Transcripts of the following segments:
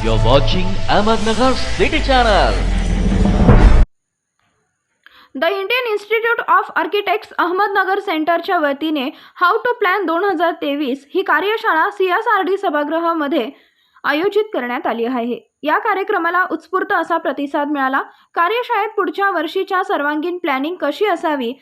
You're watching Ahmednagar City Channel. The Indian Institute of architects Ahmednagar सेंटरच्या वतीने how to plan 2023 ही कार्यशाळा CSRD सभागृहामध्ये आयोजित करण्यात आली आहे। या कार्यक्रमाला उत्स्फूर्त असा प्रतिसाद मिळाला। कार्यशाळेत पुढच्या वर्षीच्या सर्वांगीण प्लॅनिंग कशी असावी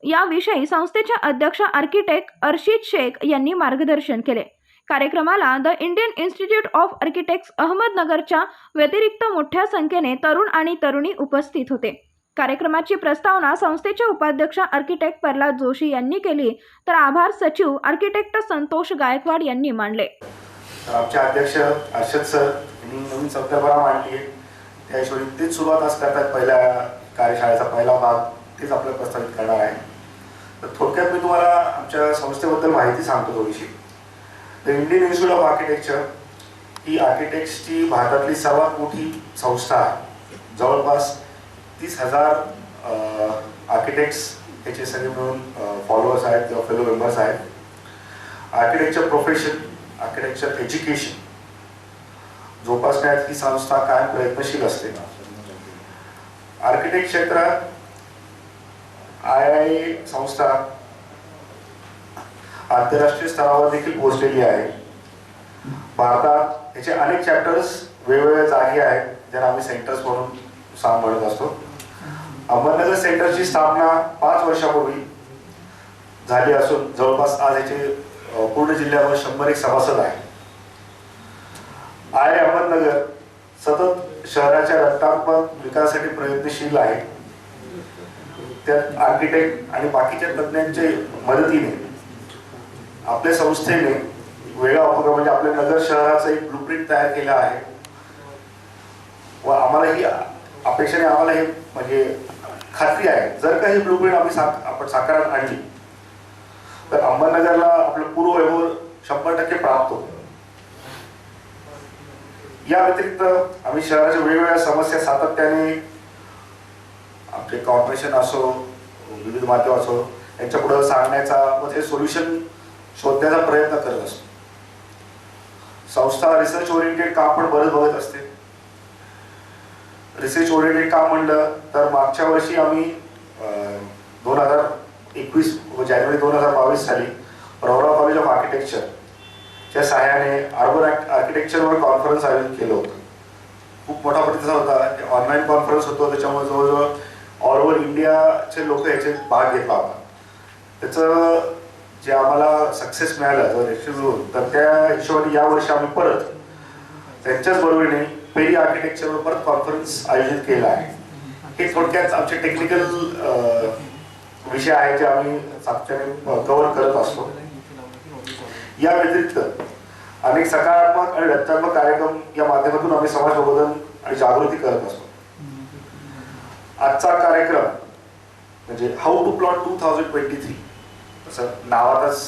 याविषयी संस्थेचे अध्यक्ष आर्किटेक्ट अर्शिद शेख यांनी मार्गदर्शन केले। कार्यक्रमाला the Indian Institute of architects अहमदनगरच्या व्यतिरिक्त मोठ्या संख्येने तरुण आणि तरुणी उपस्थित होते। कार्यक्रमाची प्रस्तावना संस्थेचे उपाध्यक्ष आर्किटेक्ट प्रल्हाद जोशी यांनी केली, तर आभार सचिव आर्किटेक्ट संतोष गायकवाड यांनी मांडले। आमचे अध्यक्ष अर्शद सर यांनी नवीन संकल्पना मांडली आहे, त्या हिशोबाने तेच सुरुवात आज करतात। पहिल्या कार्यशाळेचा पहिला भाग तेच आपल्याला प्रस्तावित करणार आहे। तर थोडक्यात मी तुम्हाला आमच्या संस्थेबद्दल माहिती सांगतो थोडीशी। The Indian Institute of Architecture ही आर्किटेक्ट्सची भारतातली सर्वात मोठी संस्था आहे। जवळपास 30,000 आर्किटेक्ट्स याचे सगळे मिळून फॉलोअर्स आहेत किंवा फेलो मेंबर्स आहेत। आर्किटेक्चर प्रोफेशन, आर्किटेक्चर एज्युकेशन जोपासण्यात ही संस्था कायम प्रयत्नशील असते। आर्किटेक्ट क्षेत्रात IIA संस्था आंतरराष्ट्रीय स्तरावर देखील पोहोचलेली आहे। भारतात याचे अनेक चॅप्टर्स वेगवेगळ्या जागी आहेत, ज्यांना आम्ही सेंटर्स म्हणून म्हणत असतो। अहमदनगर सेंटरची स्थापना 5 वर्षापूर्वी झाली असून जवळपास आज याचे पूर्ण जिल्ह्यावर 101 सभासद आहेत। IIA अहमदनगर सतत शहराच्या रचनात्मक विकासासाठी प्रयत्नशील आहे। त्यात आर्किटेक्ट आणि बाकीच्या तज्ञांच्या मदतीने आपल्या संस्थेने वेगळा उपक्रम म्हणजे आपल्या नगर शहराचा एक ब्लूप्रिंट तयार केला आहे व आम्हाला ही अपेक्षाने आम्हाला हे म्हणजे खात्री आहे, जर का ही ब्लूप्रिंट आपण साकारात आणली तर अहमदनगरला आपलं पूर्व वैभव 100% प्राप्त होतो। या व्यतिरिक्त आम्ही शहराच्या वेगवेगळ्या समस्या सातत्याने आपले कॉर्पोरेशन असो, विविध माध्यम असो यांच्या पुढे सांगण्याचा व ते सोल्युशन शोधण्याचा प्रयत्न करत असतो। संस्था रिसर्च ओरिएंटेड काम पण बरेच बघत असते। रिसर्च ओरिएंटेड काम म्हणलं तर मागच्या वर्षी आम्ही 2021 व जानेवारी 2022 साली प्रवरा कॉलेज ऑफ आर्किटेक्चर च्या सहाय्याने अर्बन आर्किटेक्चरवर कॉन्फरन्स आयोजित केलं होतं। खूप मोठा प्रतिसाद होता। ऑनलाईन कॉन्फरन्स होतो, त्याच्यामुळे जवळजवळ ऑल ओव्हर इंडियाचे लोक याच्यात भाग घेतला होता। त्याचं जे आम्हाला सक्सेस मिळालं जर एक्सक्लूड, तर त्या हिशोबाने यावर्षी आम्ही परत त्यांच्याच बरोबरीने पेरी आर्किटेक्चरवर परत कॉन्फरन्स आयोजित केला आहे। हे थोडक्यात आमचे टेक्निकल विषय आहेत जे आम्ही सातत्याने कव्हर करत असतो। या व्यतिरिक्त अनेक सकारात्मक आणि रचनात्मक कार्यक्रम या माध्यमातून आम्ही समाज प्रबोधन आणि जागृती करत असतो। आजचा कार्यक्रम म्हणजे हाऊ टू प्लॉट 2023 असं नावातच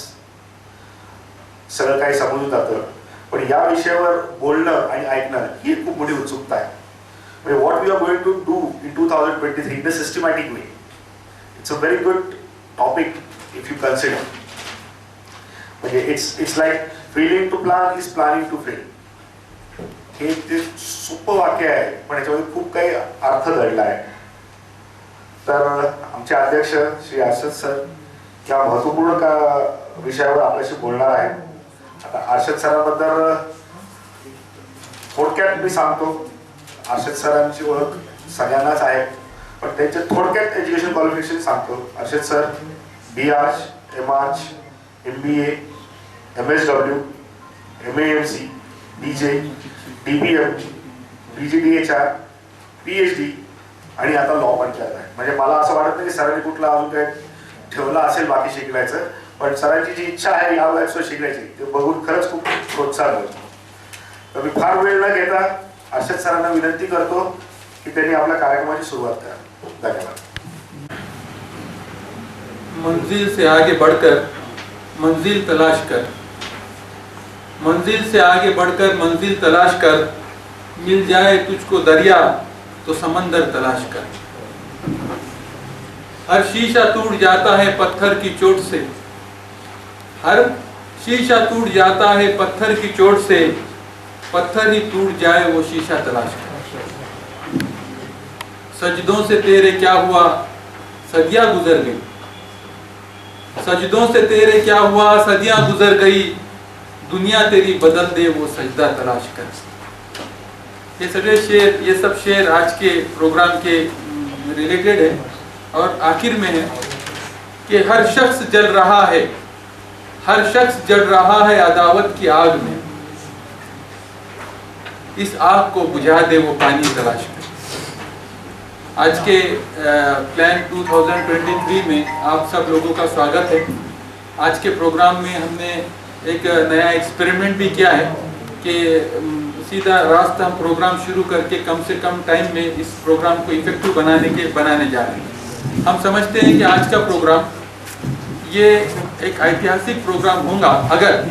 सगळं काही समजून जातं, पण या विषयावर बोलणं आणि ऐकणं ही खूप मोठी उत्सुकता आहे। म्हणजे what we are going to do in 2023 in the systematic way, it's a very good topic if you consider. म्हणजे it's like failing to plan is planning to fail. हे ते सोपं वाक्य आहे, पण याच्यामध्ये खूप काही अर्थ दडला आहे। तर आमचे अध्यक्ष श्री अर्शद सर या महत्वपूर्ण विषयावर आपल्याशी बोलणार आहेत। आता अर्शद सरांबद्दल थोडक्यात मी सांगतो। अर्शद सरांची ओळख सगळ्यांनाच आहे, पण त्यांचे थोडक्यात एज्युकेशन क्वालिफिकेशन सांगतो। Arshad sir BArch, MArch, MBA, MSW, MAMC, DJ, DBM, PGDHR, PhD आणि आता लॉ पण करत आहे। म्हणजे मला असं वाटत नाही की सरांनी कुठला अजून काही ठेवलं असेल बाकी शिकण्याचं, पण सरांची जी इच्छा आहे या वयात शिकण्याची ते बघून खरंच खूप प्रोत्साहन मिळतो। तर मी फार वेळ न घेता अर्शद सरांना विनंती करतो की त्यांनी आपल्या कार्यक्रमाची सुरुवात करा। धन्यवाद। मंजिल से आगे बढ़कर मंजिल तलाश कर, मंजिल से आगे बढ़कर मंजिल तलाश कर, मिल जाए तुझको दरिया तो समंदर तलाश कर। हर शीशा टूट जाता है पत्थर की चोट से, हर शीशा टूट जाता है पत्थर की चोट से, पत्थर ही टूट जाए वो शीशा तलाश कर। सजदों से तेरे क्या हुआ, सदियां गुजर गई। सजदों से तेरे क्या हुआ, सदियां गुजर गई। दुनिया तेरी बदल दे वो सजदा तलाश कर। ये सगळे शेर, ये सब शेर आज के प्रोग्राम के रिलेटेड है। और आखिर में है कि हर शख्स जल रहा है, हर शख्स जल रहा है अदावत की आग में। इस आग को बुझा दे वो पानी तलाश कर। आज के प्लान 2023 में आप सब लोगों का स्वागत है। आज के प्रोग्राम में हमने एक नया एक्सपेरिमेंट भी किया है कि सीधा रास्ता हम प्रोग्राम शुरू करके कम से कम टाइम में इस प्रोग्राम को इफेक्टिव बनाने जा रहे हैं। हम समझते हैं कि आज का प्रोग्राम ये एक ऐतिहासिक प्रोग्राम होगा अगर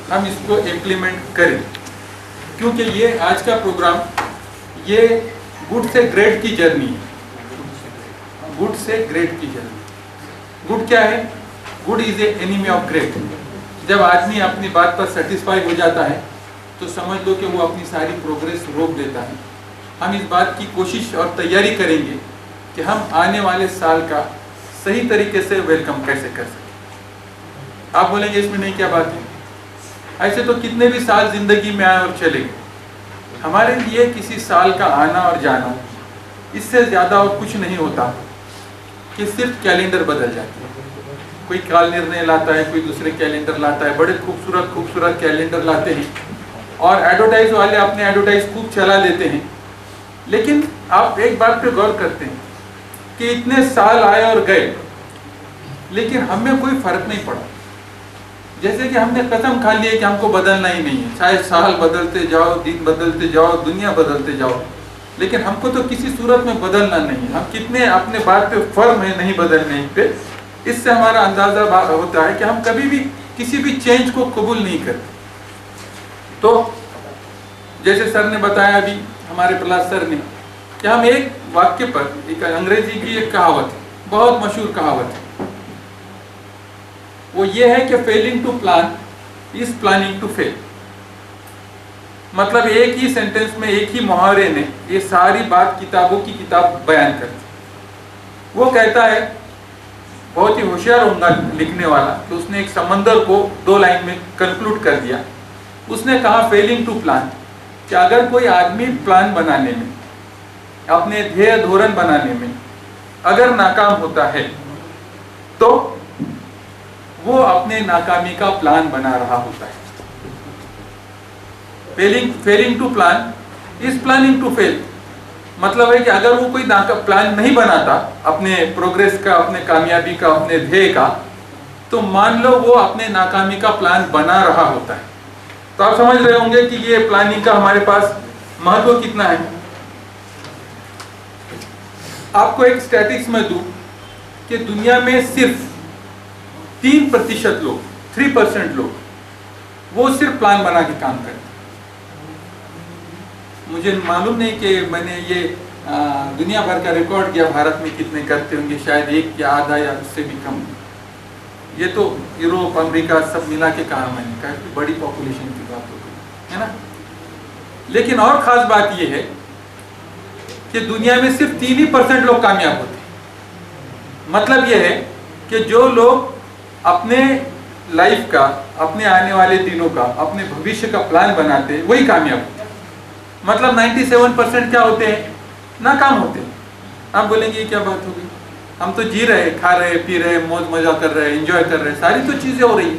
हम इसको इम्प्लीमेंट करें, क्योंकि ये आज का प्रोग्राम ये गुड से ग्रेट की जर्नी है। गुड से ग्रेट की जर्नी। गुड क्या है? Good is a enemy of great. जब आदमी अपनी बात पर सेटिस्फाई हो जाता है तो समझ लो कि वो अपनी सारी प्रोग्रेस रोक देता है। हम इस बात की कोशिश और तैयारी करेंगे कि हम आने वाले साल का सही तरीके से वेलकम कैसे कर सकें। आप बोलेंगे इसमें नहीं क्या बात है, ऐसे तो कितने भी साल जिंदगी में आए और चले गए। हमारे लिए किसी साल का आना और जाना इससे ज़्यादा और कुछ नहीं होता कि सिर्फ कैलेंडर बदल जाते हैं। कोई काल निर्णय लाता है, कोई दूसरे कैलेंडर लाता है, बड़े खूबसूरत खूबसूरत कैलेंडर लाते हैं और एडवर्टाइज वाले अपने एडवर्टाइज खूब चला लेते हैं। लेकिन आप एक बात पे गौर करते हैं कि इतने साल आए और गए लेकिन हमें कोई फर्क नहीं पड़ा। जैसे कि हमने कसम खा ली है कि हमको बदलना ही नहीं है, चाहे साल बदलते जाओ, दिन बदलते जाओ, दुनिया बदलते जाओ, लेकिन हमको तो किसी सूरत में बदलना नहीं है। हम कितने अपने बात पे फर्म है नहीं बदलने पे, इससे हमारा अंदाजा होता है कि हम कभी भी किसी भी चेंज को कबूल नहीं करते। तो जैसे सर ने बताया अभी, हमारे प्रहलाद सर ने, कि हम एक वाक्य पर, एक अंग्रेजी की एक कहावत है, बहुत मशहूर कहावत है, वो ये है कि failing to plan is planning to fail. मतलब एक ही सेंटेंस में, एक ही मुहावरे ने ये सारी बात किताबों की किताब बयान करती। वो कहता है, बहुत ही होशियार होगा लिखने वाला, तो उसने एक समंदर को 2 लाइन में कंक्लूड कर दिया। उसने कहा फेलिंग टू प्लान, कि अगर कोई आदमी प्लान बनाने में, अपने ध्येय धोरण बनाने में अगर नाकाम होता है तो वो अपने नाकामी का प्लान बना रहा होता है। Failing to plan is planning to fail. मतलब है कि अगर वो कोई प्लान नहीं बनाता अपने प्रोग्रेस का, अपने कामयाबी का, अपने ध्येय का, तो मान लो वो अपने नाकामी का प्लान बना रहा होता है। तो आप समझ रहे होंगे कि ये प्लानिंग का हमारे पास महत्व कितना है। आपको एक स्टैटिस्टिक्स में दूं कि दुनिया में सिर्फ 3% लोग, 3% लोग, वो सिर्फ प्लान बना के काम करते। मुझे मालूम नहीं कि मैंने ये दुनिया भर का रिकॉर्ड किया, भारत में कितने करते होंगे, शायद 1 या आधा या उससे भी कम। ये तो यूरोप, अमेरिका सब मिला के कहा मैंने, कहा कि बड़ी पॉपुलेशन की बात हो गई है ना। लेकिन और ख़ास बात ये है कि दुनिया में सिर्फ 3% लोग कामयाब होते हैं। मतलब ये है कि जो लोग अपने लाइफ का, अपने आने वाले दिनों का, अपने भविष्य का प्लान बनाते हैं, वही कामयाब होते हैं। मतलब 97% क्या होते हैं? नाकाम होते हैं। आप बोलेंगे ये क्या बात होगी, हम तो जी रहे, खा रहे, पी रहे, मौज मजा कर रहे, एंजॉय कर रहे, सारी तो चीज़ें हो रही है,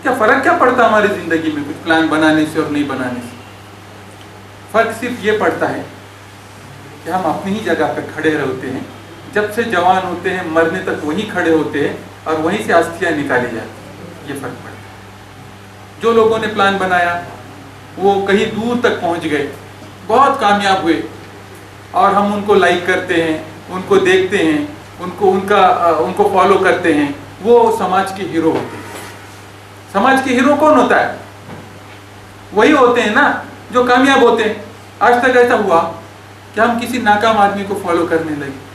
क्या फ़र्क क्या पड़ता हमारी ज़िंदगी में कुछ प्लान बनाने से और नहीं बनाने से? फ़र्क सिर्फ ये पड़ता है कि हम अपनी ही जगह पर खड़े रहते हैं। जब से जवान होते हैं मरने तक वहीं खड़े होते हैं और वहीं से अस्थियाँ निकाली जाती हैं। ये फ़र्क पड़ता है। जो लोगों ने प्लान बनाया वो कहीं दूर तक पहुंच गए, बहुत कामयाब हुए, और हम उनको लाइक करते हैं, उनको देखते हैं, उनको फॉलो करते हैं, वो समाज के हीरो होते हैं। समाज के हीरो कौन होता है? वही होते हैं ना जो कामयाब होते हैं। आज तक ऐसा हुआ कि हम किसी नाकाम आदमी को फॉलो करने लगे।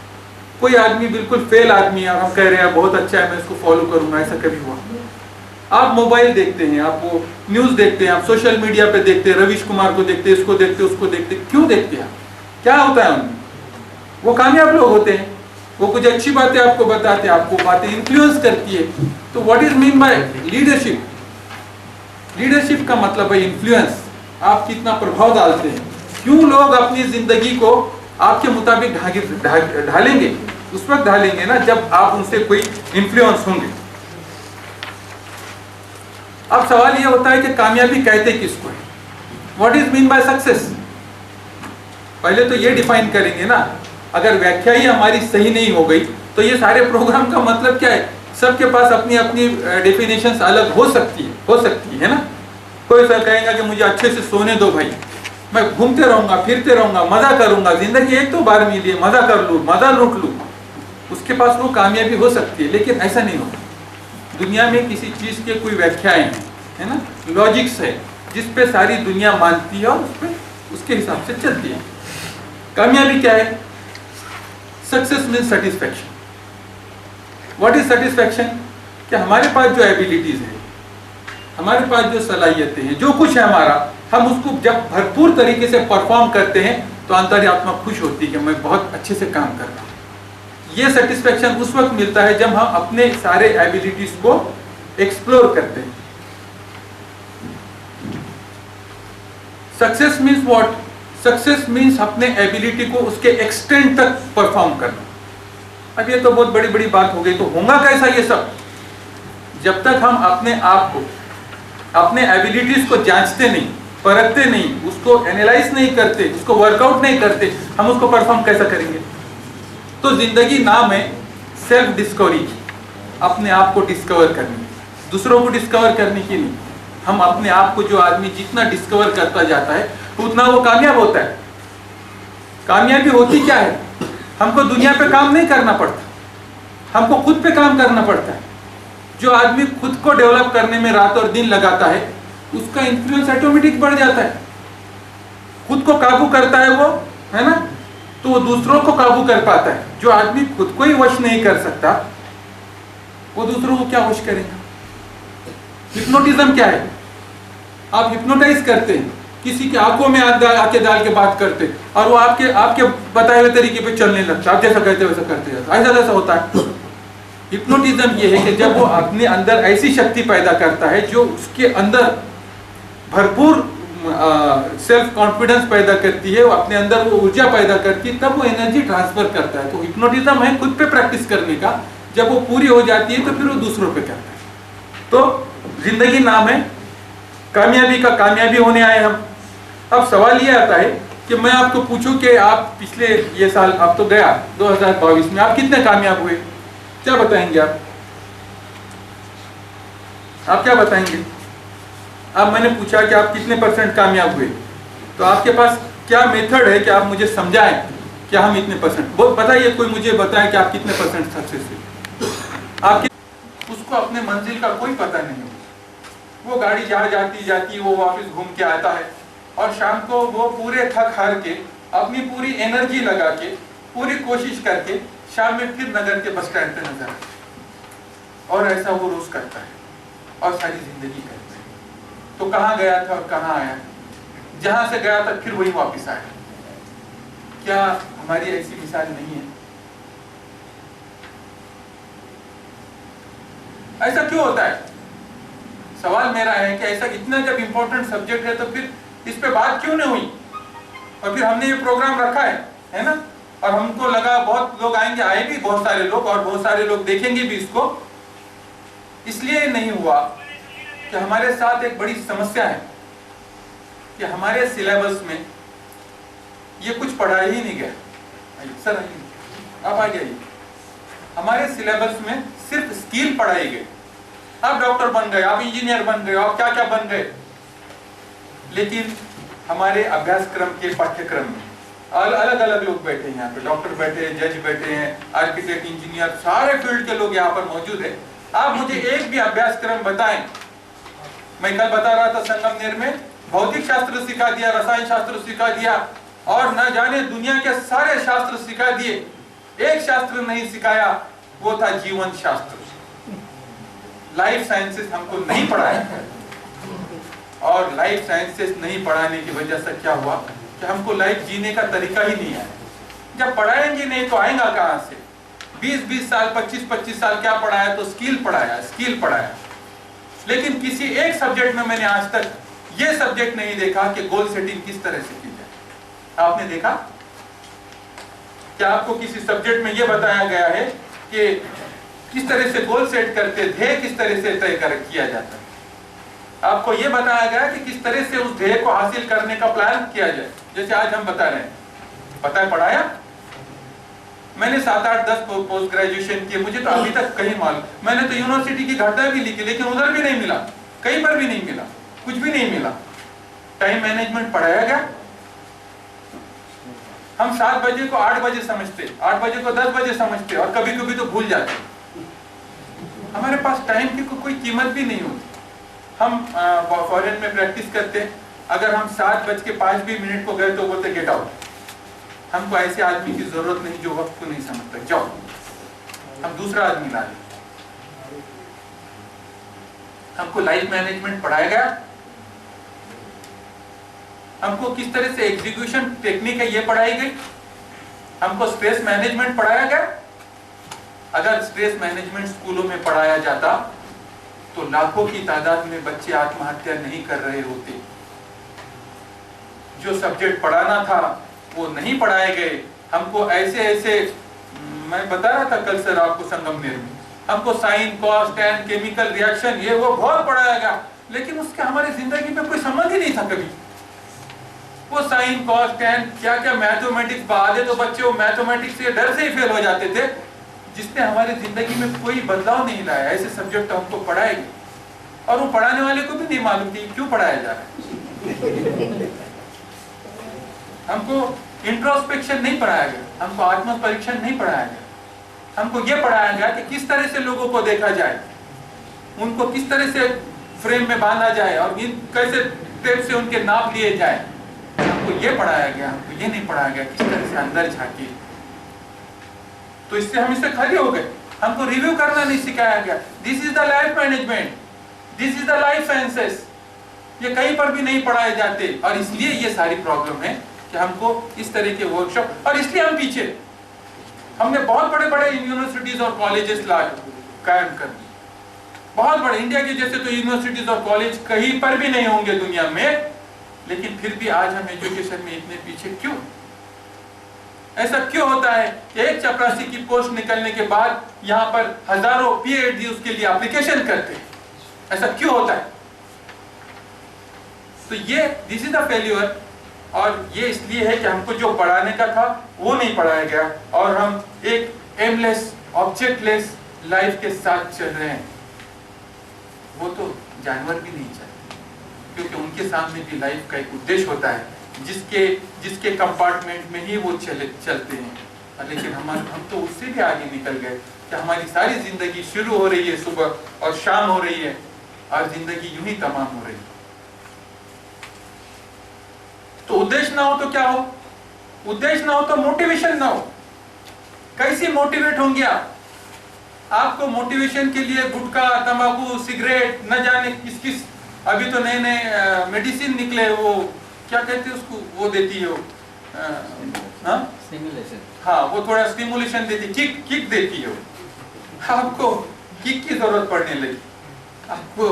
कोई आदमी बिल्कुल फेल आदमी है और हम कह रहे हैं बहुत अच्छा है, मैं इसको फॉलो करूंगा, ऐसा कभी हुआ? आप मोबाइल देखते हैं, आप वो न्यूज देखते हैं, आप सोशल मीडिया पे देखते हैं, रवीश कुमार को देखते हैं, इसको देखते हैं, उसको देखते हैं, क्यों देखते हैं? क्या होता है उनमें? वो कामयाब लोग होते हैं, वो कुछ अच्छी बातें आपको बताते हैं, आपको बातें इन्फ्लुएंस करती है। तो what is mean by leadership? Leadership का मतलब है इन्फ्लुएंस, आप कितना प्रभाव डालते हैं। क्यों लोग अपनी जिंदगी को आपके मुताबिक ढालेंगे? उस वक्त ढालेंगे ना जब आप उनसे कोई इन्फ्लुएंस होंगे। अब सवाल यह होता है कि कामयाबी कहते किसको है? What is mean by success? पहले तो ये डिफाइन करेंगे ना। अगर व्याख्या ही हमारी सही नहीं हो गई तो ये सारे प्रोग्राम का मतलब क्या है? सबके पास अपनी अपनी डेफिनेशंस अलग हो सकती है ना। कोई सर कहेगा कि मुझे अच्छे से सोने दो भाई, मैं घूमते रहूंगा, फिरते रहूंगा, मजा करूंगा, जिंदगी एक तो बार मिली है, मजा कर लूं, मजा लूट लूं। उसके पास वो कामयाबी हो सकती है, लेकिन ऐसा नहीं होता। दुनिया में किसी चीज के कोई व्याख्याएं हैं, है ना, लॉजिक्स है जिस पे सारी दुनिया मानती है और उसके हिसाब से चलती है। कामयाबी क्या है? Success means satisfaction. What is satisfaction? कि हमारे पास जो एबिलिटीज है, हमारे पास जो सलाहियतें हैं, जो कुछ है हमारा, हम उसको जब भरपूर तरीके से परफॉर्म करते हैं तो अंतरात्मा खुश होती है कि मैं बहुत अच्छे से काम कर रहा हूँ। ये सेटिस्फैक्शन उस वक्त मिलता है जब हम अपने सारे एबिलिटीज को एक्सप्लोर करते हैं। Success means what? Success means अपने एबिलिटी को उसके एक्सटेंट तक परफॉर्म करना। अब ये तो बहुत बड़ी बड़ी बात हो गई, तो होगा कैसा ये सब? जब तक हम अपने आप को, अपने एबिलिटीज को जांचते नहीं, परखते नहीं, उसको एनालाइज नहीं करते, उसको वर्कआउट नहीं करते, हम उसको परफॉर्म कैसा करेंगे? तो जिंदगी नाम है सेल्फ डिस्कवरी की, अपने आप को डिस्कवर करने, दूसरों को डिस्कवर करने की नहीं। हम अपने आप को, जो आदमी जितना डिस्कवर करता जाता है उतना वो कामयाब होता है। कामयाबी होती क्या है? हमको दुनिया पे काम नहीं करना पड़ता, हमको खुद पे काम करना पड़ता है। जो आदमी खुद को डेवलप करने में रात और दिन लगाता है उसका इन्फ्लुएंस ऑटोमेटिक बढ़ जाता है। खुद को काबू करता है वो, है ना, तो वो दूसरों को काबू कर पाता है। जो आदमी खुद को ही वश नहीं कर सकता वो दूसरों को क्या वश करेगा? हिप्नोटिज्म क्या है? आप हिप्नोटाइज करते हैं, किसी की आंखों में आंखें डाल के बात करते और वो आपके बताए हुए तरीके पे चलने लगता, आप जैसा कहते वैसा करते जाता। ऐसा जैसा होता है। हिप्नोटिज्म ये है कि जब वो अपने अंदर ऐसी शक्ति पैदा करता है जो उसके अंदर भरपूर सेल्फ कॉन्फिडेंस पैदा करती है, वो अपने अंदर वो ऊर्जा पैदा करती है, तब वो एनर्जी ट्रांसफर करता है। तो हिप्नोटिज्म है खुद पे प्रैक्टिस करने का। जब वो पूरी हो जाती है तो फिर वो दूसरों पे करता है। तो जिंदगी नाम है कामयाबी का, कामयाबी होने आए हम। अब सवाल ये आता है कि मैं आपको पूछूं कि आप पिछले ये साल, अब तो गया 2022 में, आप कितने कामयाब हुए? क्या बताएंगे आप क्या बताएंगे? अब मैंने पूछा कि आप कितने % कामयाब हुए, तो आपके पास क्या मेथड है कि आप मुझे समझाएं कि हम इतने %? वो बताइए, कोई मुझे बताए कि आप कितने % सक्सेस हुए। आपके उसको अपने मंजिल का कोई पता नहीं। वो गाड़ी जहाँ जाती वो वापस घूम के आता है और शाम को वो पूरे थक हार के, अपनी पूरी एनर्जी लगा के, पूरी कोशिश करके शाम में फिर नगर के बस स्टैंड पे नजर आता है। और ऐसा वो रोज करता है और सारी जिंदगी करता है। तो कहाँ गया था और कहाँ आया? जहां से गया था फिर वही वापस आया। क्या हमारी ऐसी मिसाल नहीं है? ऐसा क्यों होता है? सवाल मेरा है कि ऐसा इतना जब इंपॉर्टेंट सब्जेक्ट है तो फिर इस पे बात क्यों नहीं हुई? और फिर हमने ये प्रोग्राम रखा है ना, और हमको लगा बहुत लोग आएंगे, आए भी बहुत सारे लोग, और बहुत सारे लोग देखेंगे भी इसको। इसलिए नहीं हुआ कि हमारे साथ एक बड़ी समस्या है कि हमारे सिलेबस में ये कुछ पढ़ाया ही नहीं गया। सर आप आ जाइए। हमारे सिलेबस में सिर्फ स्किल पढ़ाई गई। आप डॉक्टर बन गए, आप इंजीनियर बन गए, आप क्या क्या बन गए, लेकिन हमारे अभ्यासक्रम के पाठ्यक्रम में अलग अलग लोग बैठे हैं। यहाँ पे डॉक्टर बैठे हैं, जज बैठे हैं, आर्किटेक्ट, इंजीनियर, सारे फील्ड के लोग यहाँ पर मौजूद है। आप मुझे एक भी अभ्यासक्रम बताएं। मैं कल बता रहा था संगमनेर में भौतिक शास्त्र सिखा दिया, रसायन शास्त्र सिखा दिया, और न जाने दुनिया के सारे शास्त्र सिखा दिए। एक शास्त्र नहीं सिखाया, वो था जीवन शास्त्र। लाइफ साइंसेस हमको नहीं पढ़ाया, और लाइफ साइंसेस नहीं पढ़ाने की वजह से क्या हुआ कि हमको लाइफ जीने का तरीका ही नहीं आया। जब पढ़ाएंगे नहीं तो आएगा कहाँ से? 20-20 साल 25-25 साल क्या पढ़ाया? तो स्किल पढ़ाया। लेकिन किसी एक सब्जेक्ट में मैंने आज तक ये सब्जेक्ट नहीं देखा कि गोल सेटिंग किस तरह से की जाए। आपने देखा क्या? आपको किसी सब्जेक्ट में ये बताया गया है कि किस तरह से गोल सेट करते, ध्येय किस तरह से तय किया जाता है? आपको ये बताया गया कि किस तरह से उस ध्येय को हासिल करने का प्लान किया जाए, जैसे आज हम बता रहे हैं। पता है पढ़ाया? मैंने 7-8-10 पोस्ट ग्रेजुएशन किए, मुझे तो अभी तक कहीं मालूम, मैंने तो यूनिवर्सिटी की घटना भी लिखी, लेकिन उधर भी नहीं मिला, कहीं पर भी नहीं मिला, कुछ भी नहीं मिला। टाइम मैनेजमेंट पढ़ाया गया? हम 7 बजे को 8 बजे समझते, 8 बजे को 10 बजे समझते, और कभी कभी तो भूल जाते। हमारे पास टाइम की कोई कीमत भी नहीं होती। हम फॉरेन में प्रैक्टिस करते, अगर हम 7:05 को गए तो बोलते गेट आउट। हमको ऐसे आदमी की जरूरत नहीं जो वक्त को नहीं समझता, जाओ हम दूसरा आदमी ला लें। हमको लाइफ मैनेजमेंट पढ़ाया गया? हमको किस तरह से एग्जीक्यूशन टेक्निक है ये पढ़ाई गई? हमको स्ट्रेस मैनेजमेंट पढ़ाया गया? अगर स्ट्रेस मैनेजमेंट स्कूलों में पढ़ाया जाता तो लाखों की तादाद में बच्चे आत्महत्या नहीं कर रहे होते। जो सब्जेक्ट पढ़ाना था वो नहीं पढ़ाए गए। हमको ऐसे मैं बता रहा था कल सर आपको संगमनेर में, हमको sine, cos, tan, chemical reaction ये वो बहुत पढ़ाया गया, लेकिन उसके हमारी जिंदगी में कोई संबंध ही नहीं था कभी। वो साइन, कॉस, टैन क्या क्या मैथमेटिक्स आधे तो बच्चे वो मैथमेटिक्स से डर से ही फेल हो जाते थे, जिसने हमारी जिंदगी में कोई बदलाव नहीं लाया। ऐसे सब्जेक्ट हमको पढ़ाए गए, और वो पढ़ाने वाले को भी नहीं मालूम कि क्यों पढ़ाया जा रहा है। हमको इंट्रोस्पेक्शन नहीं पढ़ाया गया, हमको आत्म परीक्षण नहीं पढ़ाया गया। हमको ये पढ़ाया गया कि किस तरह से लोगों को देखा जाए, उनको किस तरह से फ्रेम में बांधा जाए, और कैसे टेप से उनके नाप लिए जाए। हमको ये पढ़ाया गया, हमको ये नहीं पढ़ाया गया किस तरह से अंदर झांकी। तो इससे हम इससे खाली हो गए। हमको रिव्यू करना नहीं सिखाया गया। This is the life management, this is the life sciences. ये कहीं पर भी नहीं पढ़ाए जाते, और इसलिए ये सारी प्रॉब्लम है कि हमको इस तरह के वर्कशॉप, और इसलिए हम पीछे। हमने बहुत बड़े बड़े यूनिवर्सिटीज और कॉलेजेस कायम कर दिए, बहुत बड़े। इंडिया के जैसे तो यूनिवर्सिटीज और कॉलेज कहीं पर भी नहीं होंगे दुनिया में, लेकिन फिर भी आज हम एजुकेशन में इतने पीछे क्यों? ऐसा क्यों होता है? एक चपरासी की पोस्ट निकलने के बाद यहाँ पर हजारों पीएचडी उसके लिए एप्लीकेशन करते हैं। ऐसा क्यों होता है? तो ये दिस इज द फेल्यूर, और ये इसलिए है कि हमको जो पढ़ाने का था वो नहीं पढ़ाया गया, और हम एक एमलेस, ऑब्जेक्टलेस लाइफ के साथ चल रहे हैं। वो तो जानवर भी नहीं चाहते, क्योंकि उनके सामने भी लाइफ का एक उद्देश्य होता है, जिसके कंपार्टमेंट में ही वो चलते हैं। लेकिन हम तो उससे भी आगे निकल गए कि हमारी सारी जिंदगी शुरू हो रही है सुबह और शाम हो रही है, और जिंदगी यूं ही तमाम हो रही है। तो उद्देश्य ना हो तो क्या हो? उद्देश्य ना हो तो मोटिवेशन ना हो। कैसे मोटिवेट होंगे आप? आपको मोटिवेशन के लिए गुटखा, तंबाकू, सिगरेट, न जाने किस अभी तो नए नए मेडिसिन निकले, वो क्या कहते हैं उसको, वो देती है वो स्टिमुलेशन। हाँ, वो थोड़ा स्टिमुलेशन देती, किक देती है वो। आपको किक की जरूरत पड़ने लगी। आपको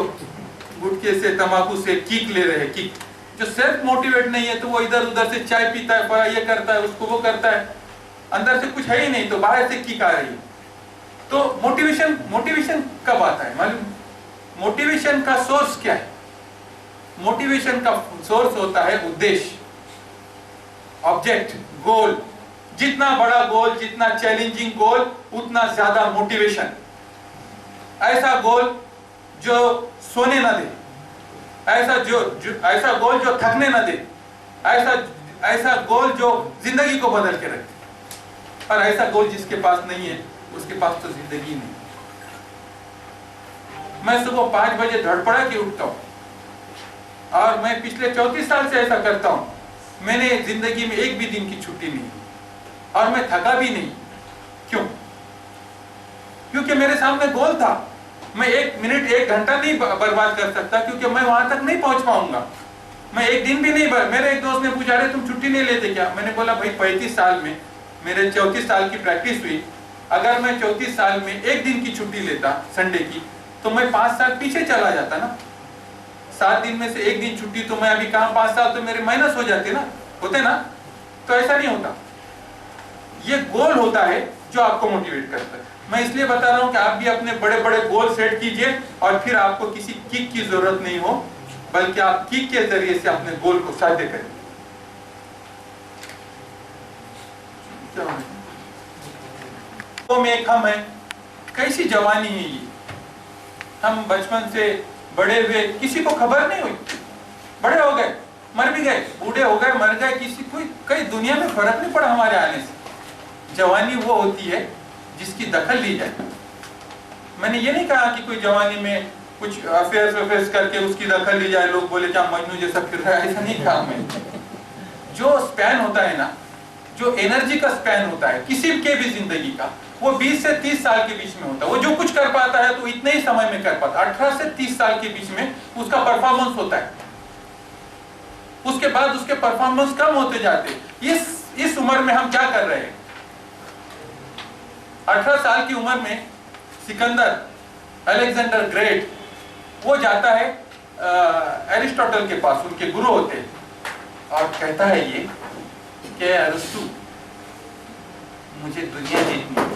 गुटखे से, तंबाकू से किक ले रहे हैं, किक। जो सेल्फ मोटिवेट नहीं है तो वो इधर उधर से चाय पीता है, ये करता है, उसको वो करता है, अंदर से कुछ है ही नहीं, तो बाहर से किक आ रही है। तो मोटिवेशन कब आता है मालूम? मोटिवेशन का सोर्स क्या है? मोटिवेशन का सोर्स होता है उद्देश्य, ऑब्जेक्ट, गोल। जितना बड़ा गोल, जितना चैलेंजिंग गोल, उतना ज्यादा मोटिवेशन। ऐसा गोल जो सोने ना दे, ऐसा गोल जो थकने ना दे, ऐसा गोल जो जिंदगी को बदल के रखे। और ऐसा गोल जिसके पास नहीं है, उसके पास तो जिंदगी नहीं। मैं सुबह 5 बजे धड़पड़ा के उठता हूँ, और मैं पिछले 34 साल से ऐसा करता हूँ। मैंने जिंदगी में एक भी दिन की छुट्टी नहीं, और मैं थका भी नहीं। क्यों? क्योंकि मेरे सामने गोल था। मैं 1 मिनट 1 घंटा नहीं बर्बाद कर सकता, क्योंकि मैं वहां तक नहीं पहुंच पाऊंगा। मैं 1 दिन भी नहीं मेरे एक दोस्त ने पूछा, अरे तुम छुट्टी नहीं लेते क्या? मैंने बोला भाई 35 साल में मेरे 34 साल की प्रैक्टिस हुई, अगर मैं 34 साल में 1 दिन की छुट्टी लेता संडे की, तो मैं 5 साल पीछे चला जाता ना। 7 दिन में से 1 दिन छुट्टी, तो मैं अभी कहाँ 5 साल तो मेरे माइनस हो जाते ना, होते ना। तो ऐसा नहीं होता। ये गोल होता है जो आपको मोटिवेट करता है। मैं इसलिए बता रहा हूं कि आप भी अपने बड़े बड़े गोल सेट कीजिए, और फिर आपको किसी किक की जरूरत नहीं हो, बल्कि आप किक के जरिए से अपने गोल को साध्य करें। तो में एक हम है, कैसी जवानी है ये। हम बचपन से बड़े हुए, किसी को खबर नहीं हुई, बड़े हो गए मर भी गए, बूढ़े हो गए मर गए, किसी कोई कई दुनिया में फर्क नहीं पड़ा हमारे आने से। जवानी वो होती है जिसकी दखल ली जाए। मैंने ये नहीं कहा कि कोई जवानी में कुछ अफेयर्स करके उसकी दखल ली जाए, लोग बोले क्या मजनू जैसा फिर रहा है, ऐसा नहीं कहा मैं। जो स्पैन होता है ना, जो एनर्जी का स्पैन होता है किसी के भी जिंदगी का, वो 20 से 30 साल के बीच में होता है। वो जो कुछ कर पाता है तो इतने ही समय में कर पाता है। 18 से 30 साल के बीच में उसका परफॉर्मेंस होता है, उसके बाद उसके परफॉर्मेंस कम होते जाते। इस उम्र में हम क्या कर रहे हैं? 18 साल की उम्र में सिकंदर, अलेक्जेंडर ग्रेट, वो जाता है एरिस्टोटल के पास, उनके गुरु होते हैं, और कहता है ये कि अरस्तु, मुझे दुनिया जीतनी है।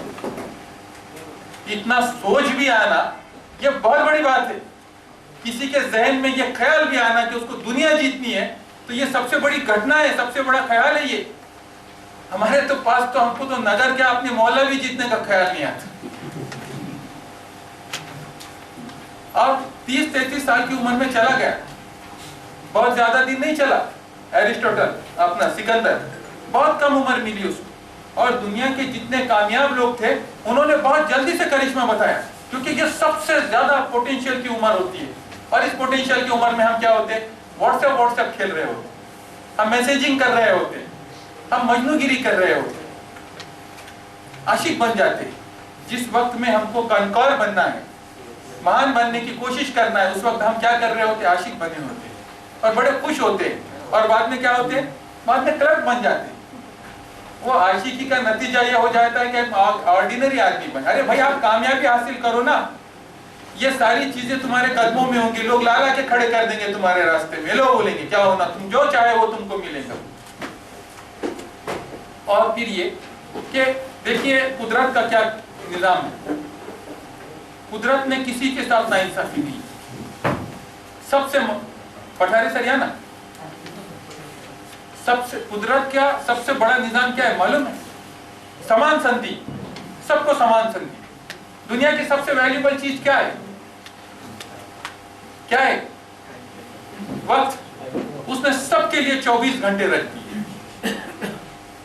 इतना सोच भी आना ये बहुत बड़ी बात है। किसी के जहन में ये ख्याल भी आना कि उसको दुनिया जीतनी है, तो ये सबसे बड़ी घटना है, सबसे बड़ा ख्याल है ये। हमारे तो पास तो हमको तो नगर के अपने मोहल्ला भी जीतने का ख्याल नहीं आता। और 30-33 साल की उम्र में चला गया, बहुत ज्यादा दिन नहीं चला। एरिस्टोटल अपना सिकंदर, बहुत कम उम्र मिली उसको, और दुनिया के जितने कामयाब लोग थे उन्होंने बहुत जल्दी से करिश्मा बताया, क्योंकि ये सबसे ज्यादा पोटेंशियल की उम्र होती है। और इस पोटेंशियल की उम्र में हम क्या होते हैं? व्हाट्सएप खेल रहे होते, हम मैसेजिंग कर रहे होते, हम मजनूगिरी कर रहे होते, आशिक बन जाते। जिस वक्त में हमको कनकौर बनना है, महान बनने की कोशिश करना है, उस वक्त हम क्या कर रहे होते? आशिक बने होते और बड़े खुश होते, और बाद में क्या होते? बाद में क्लर्क बन जाते। वो आशिकी का नतीजा ये हो जाता है कि ऑर्डिनरी आदमी बन। अरे भाई, आप कामयाबी हासिल करो ना, ये सारी चीजें तुम्हारे कदमों में होंगी। लोग ला के खड़े कर देंगे तुम्हारे रास्ते में, लोग बोलेंगे क्या होना, तुम जो चाहे वो तुमको मिलेगा। और फिर ये कि देखिए कुदरत का क्या निजाम है। कुदरत ने किसी के साथ नाइंसाफी की। सबसे पठारी सर या ना, सबसे कुदरत का सबसे बड़ा निजाम क्या है मालूम है? समान संधि, सबको समान संधि। दुनिया की सबसे वैल्यूबल चीज क्या है? क्या है? वक्त। उसने सबके लिए 24 घंटे रख दिए।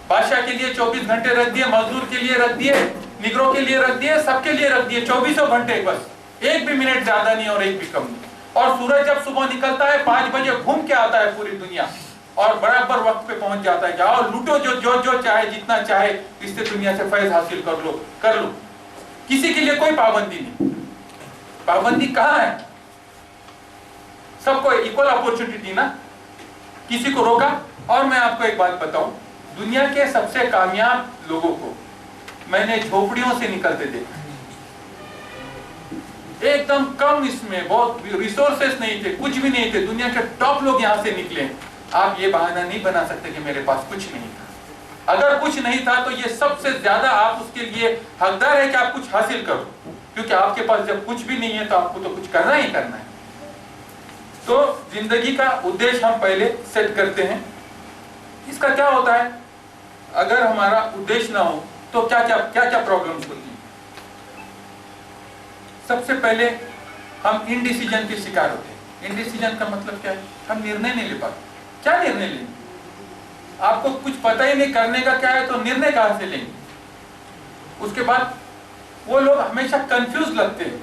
बादशाह के लिए 24 घंटे रख दिए, मजदूर के लिए रख दिए, निगरों के लिए रख दिए, सबके लिए रख दिए 24 घंटे, बस एक भी मिनट ज्यादा नहीं और एक भी कम नहीं। और सूरज जब सुबह निकलता है 5 बजे घूम के आता है पूरी दुनिया, और बराबर वक्त पे पहुंच जाता है। जाओ लूटो जो चाहे, जितना चाहे, इससे दुनिया से फैज हासिल कर लो। किसी के लिए कोई पाबंदी नहीं। पाबंदी कहाँ है? सबको इक्वल अपॉर्चुनिटी दी ना, किसी को रोका? और मैं आपको एक बात बताऊं, दुनिया के सबसे कामयाब लोगों को मैंने झोपड़ियों से निकलते देखा। एकदम कम, इसमें बहुत रिसोर्सेस नहीं थे, कुछ भी नहीं थे, दुनिया के टॉप लोग यहां से निकले। आप ये बहाना नहीं बना सकते कि मेरे पास कुछ नहीं था। अगर कुछ नहीं था तो ये सबसे ज्यादा आप उसके लिए हकदार है कि आप कुछ हासिल करो, क्योंकि आपके पास जब कुछ भी नहीं है तो आपको तो कुछ करना ही करना है। तो जिंदगी का उद्देश्य हम पहले सेट करते हैं। इसका क्या होता है? अगर हमारा उद्देश्य ना हो तो क्या प्रॉब्लम्स होती है? सबसे पहले हम इनडिसीजन के शिकार होते हैं। इनडिसीजन का मतलब क्या है? हम निर्णय नहीं ले पाते। क्या निर्णय लेंगे? आपको कुछ पता ही नहीं करने का क्या है, तो निर्णय कहां से लेंगे? उसके बाद वो लोग हमेशा कंफ्यूज लगते हैं,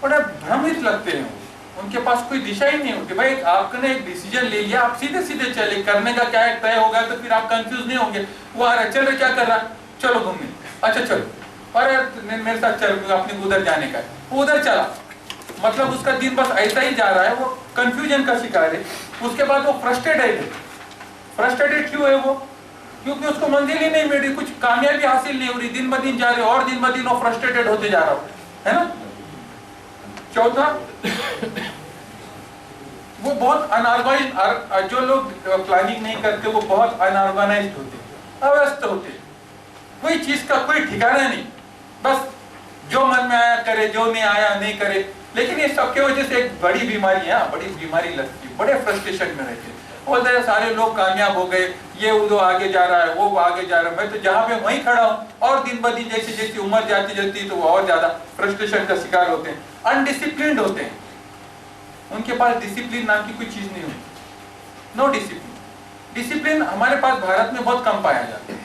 बड़ा भ्रमित लगते हैं, उनके पास कोई दिशा ही नहीं होती। भाई आपने एक डिसीजन ले लिया, आप सीधे सीधे चले, करने का क्या है तय होगा, तो फिर आप कंफ्यूज नहीं होंगे। वो आ रहा, चल रहे, क्या कर रहा, चलो घूमने, अच्छा चलो, और मेरे साथ चल, अपने उधर जाने का, वो उधर चला, मतलब उसका दिन बस ऐसा ही जा रहा है, वो कंफ्यूजन का शिकार है। उसके बाद वो फ्रस्ट्रेटेड है। फ्रस्ट्रेटेड क्यों है वो? क्योंकि उसको मंजिल ही नहीं मिल रही, कुछ कामयाबी हासिल नहीं हो रही, दिन ब दिन जा रहे और दिन ब दिन वो फ्रस्ट्रेटेड होते जा रहा है ना। चौथा, वो बहुत अनऑर्गेनाइज्ड, जो लोग प्लानिंग नहीं करते वो बहुत अनऑर्गेनाइज्ड होते, अव्यस्त होते, कोई चीज का कोई ठिकाना नहीं, बस जो मन में आया करे, जो नहीं आया नहीं करे। लेकिन ये सबके वजह से एक बड़ी बीमारी है, बड़ी बीमारी लगती है, बड़े फ्रस्ट्रेशन में रहते हैं। बोलते हैं सारे लोग कामयाब हो गए, ये उधर आगे जा रहा है, वो आगे जा रहा है, मैं तो जहाँ पे वहीं खड़ा हूँ। और दिन ब दिन जैसे जैसे उम्र जाती जाती तो वो और ज्यादा फ्रस्ट्रेशन का शिकार होते हैं, अनडिसिप्लिन्ड होते हैं, उनके पास डिसिप्लिन नाम की कोई चीज नहीं होती, नो डिसिप्लिन। डिसिप्लिन हमारे पास भारत में बहुत कम पाया जाता है।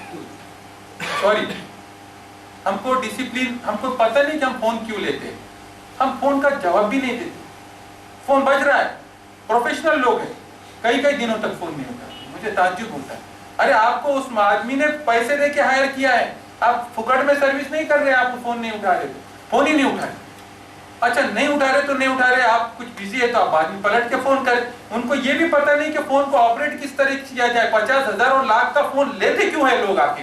सॉरी, हमको डिसिप्लिन, हमको पता नहीं कि हम फोन क्यों लेते हैं, हम फोन का जवाब भी नहीं देते। फोन बज रहा है, प्रोफेशनल लोग हैं, कई कई दिनों तक फोन नहीं उठाते, मुझे ताज्जुब होता है। अरे आपको उस आदमी ने पैसे दे के हायर किया है, आप फुकट में सर्विस नहीं कर रहे, आप फोन नहीं उठा रहे, फोन ही नहीं उठा रहे। अच्छा नहीं उठा रहे तो नहीं उठा रहे, आप कुछ बिजी है तो आप बाद में पलट के फोन करें। उनको ये भी पता नहीं कि फोन को ऑपरेट किस तरह किया जाए। 50,000 और लाख का फोन लेते क्यों है लोग आके?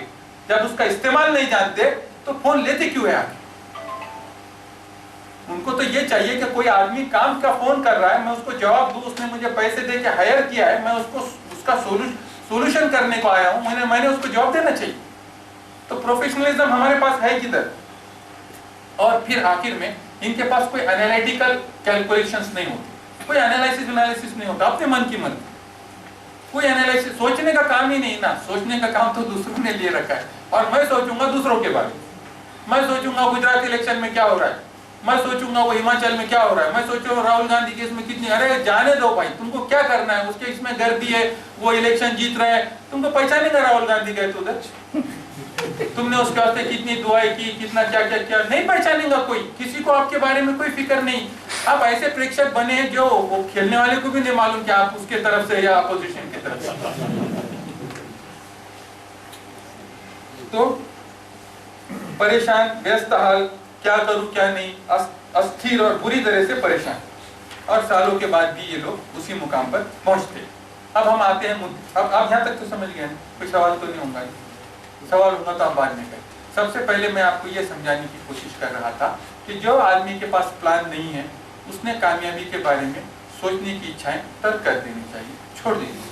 जब उसका इस्तेमाल नहीं जानते तो फोन लेते क्यों है आके? उनको तो ये चाहिए कि कोई आदमी काम का फोन कर रहा है, मैं उसको जवाब दूं, उसने मुझे पैसे दे के हायर किया है, मैं उसको उसका सोल्यूशन करने को आया हूं, मैंने उसको जवाब देना चाहिए। तो प्रोफेशनलिज्म हमारे पास है किधर? और फिर आखिर में इनके पास कोई एनालिटिकल कैलकुलेशंस नहीं होती, कोई एनालिसिस नहीं होता, अपने मन की मर्जी, कोई एनालिसिस, सोचने का काम ही नहीं ना, सोचने का काम तो दूसरों ने लिए रखा है। और मैं सोचूंगा दूसरों के बारे में, मैं सोचूंगा गुजरात इलेक्शन में क्या हो रहा है, मैं सोचूंगा वो हिमाचल में क्या हो रहा है, मैं सोचूंगा राहुल गांधी के इसमें कितनी, अरे जाने दो भाई, तुमको क्या करना है, उसके इसमें गर्दी है, वो इलेक्शन जीत रहा है, तुमको पहचानेगा राहुल गांधी गए तो उधर, तुमने उसके वास्ते कितनी दुआएं की, कितना क्या क्या क्या, नहीं पहचानेगा कोई, किसी को आपके बारे में कोई फिक्र नहीं। आप ऐसे प्रेक्षक बने जो वो खेलने वाले को भी नहीं मालूम कि आप उसके तरफ से या अपोजिशन की तरफ से। तो परेशान, व्यस्त हाल, क्या करूं क्या नहीं, अस्थिर और बुरी तरह से परेशान, और सालों के बाद भी ये लोग उसी मुकाम पर पहुंचते। अब हम आते हैं मुद्दे। अब आप यहाँ तक तो समझ गए, कोई सवाल तो नहीं होगा? सवाल होगा तो आप बाद में करें। सबसे पहले मैं आपको ये समझाने की कोशिश कर रहा था कि जो आदमी के पास प्लान नहीं है उसने कामयाबी के बारे में सोचने की इच्छाएं तर्क कर देनी चाहिए, छोड़ देनी चाहिए।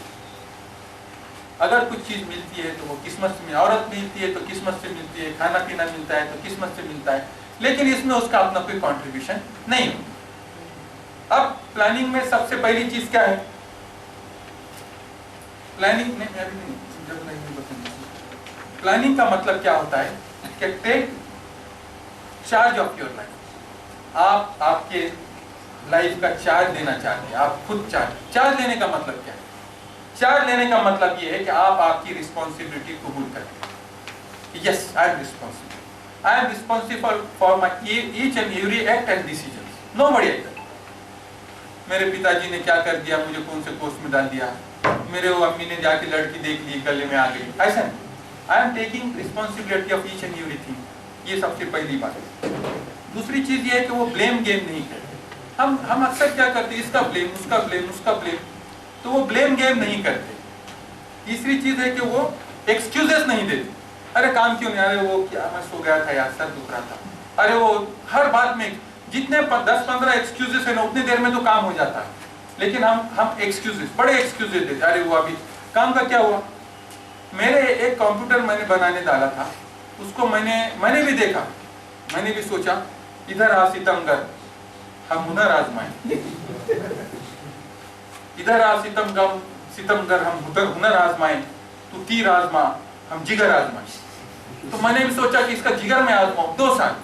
अगर कुछ चीज मिलती है तो वो किस्मत से, औरत मिलती है तो किस्मत से मिलती है, खाना पीना मिलता है तो किस्मत से मिलता है, लेकिन इसमें उसका अपना कोई कंट्रीब्यूशन नहीं होता। अब प्लानिंग में सबसे पहली चीज क्या है? प्लानिंग में प्लानिंग का मतलब क्या होता है कि take charge of your life. आप आपके लाइफ का चार्ज लेना चाहते हैं, आप खुद चार्ज लेने का मतलब क्या है? चार्ज लेने का मतलब ये है कि आप आपकी रिस्पॉन्सिबिलिटी कबूल करें। Yes, I am responsible for my each and every act and decision, nobody else. मेरे पिताजी ने क्या कर दिया, मुझे कौन से पोस्ट में डाल दिया, मेरे वो अम्मी ने जाके लड़की देख ली, गले में आ गई, ऐसा नहीं। I am taking responsibility of each and everything, ये सबसे पहली बात है। दूसरी चीज ये है कि वो ब्लेम गेम नहीं करते। हम अक्सर क्या करते हैं, इसका ब्लेम, उसका ब्लेम, उसका ब्लेम, तो वो ब्लेम गेम नहीं करते। तीसरी चीज है कि वो एक्सक्यूजेस नहीं देते। अरे काम क्यों नहीं, अरे वो क्या, मैं सो गया था यार, सर दुख रहा था, अरे वो हर बात में जितने 10-15 एक्सक्यूजेस है ना, उतनी देर में तो काम हो जाता है। लेकिन हम एक्सक्यूजेस, बड़े एक्सक्यूजेस देते, अरे वो अभी काम का क्या हुआ। मेरे एक कंप्यूटर मैंने बनाने डाला था, उसको मैंने भी देखा, मैंने भी सोचा इधर आ सितमगर, हम हुनर आजमाए, इधर आ सितमगर, हम हुनर आजमाए, तू तीर आजमा, हम जिगर आजमाए। तो मैंने भी सोचा कि इसका जिगर में आजमाऊं। 2 साल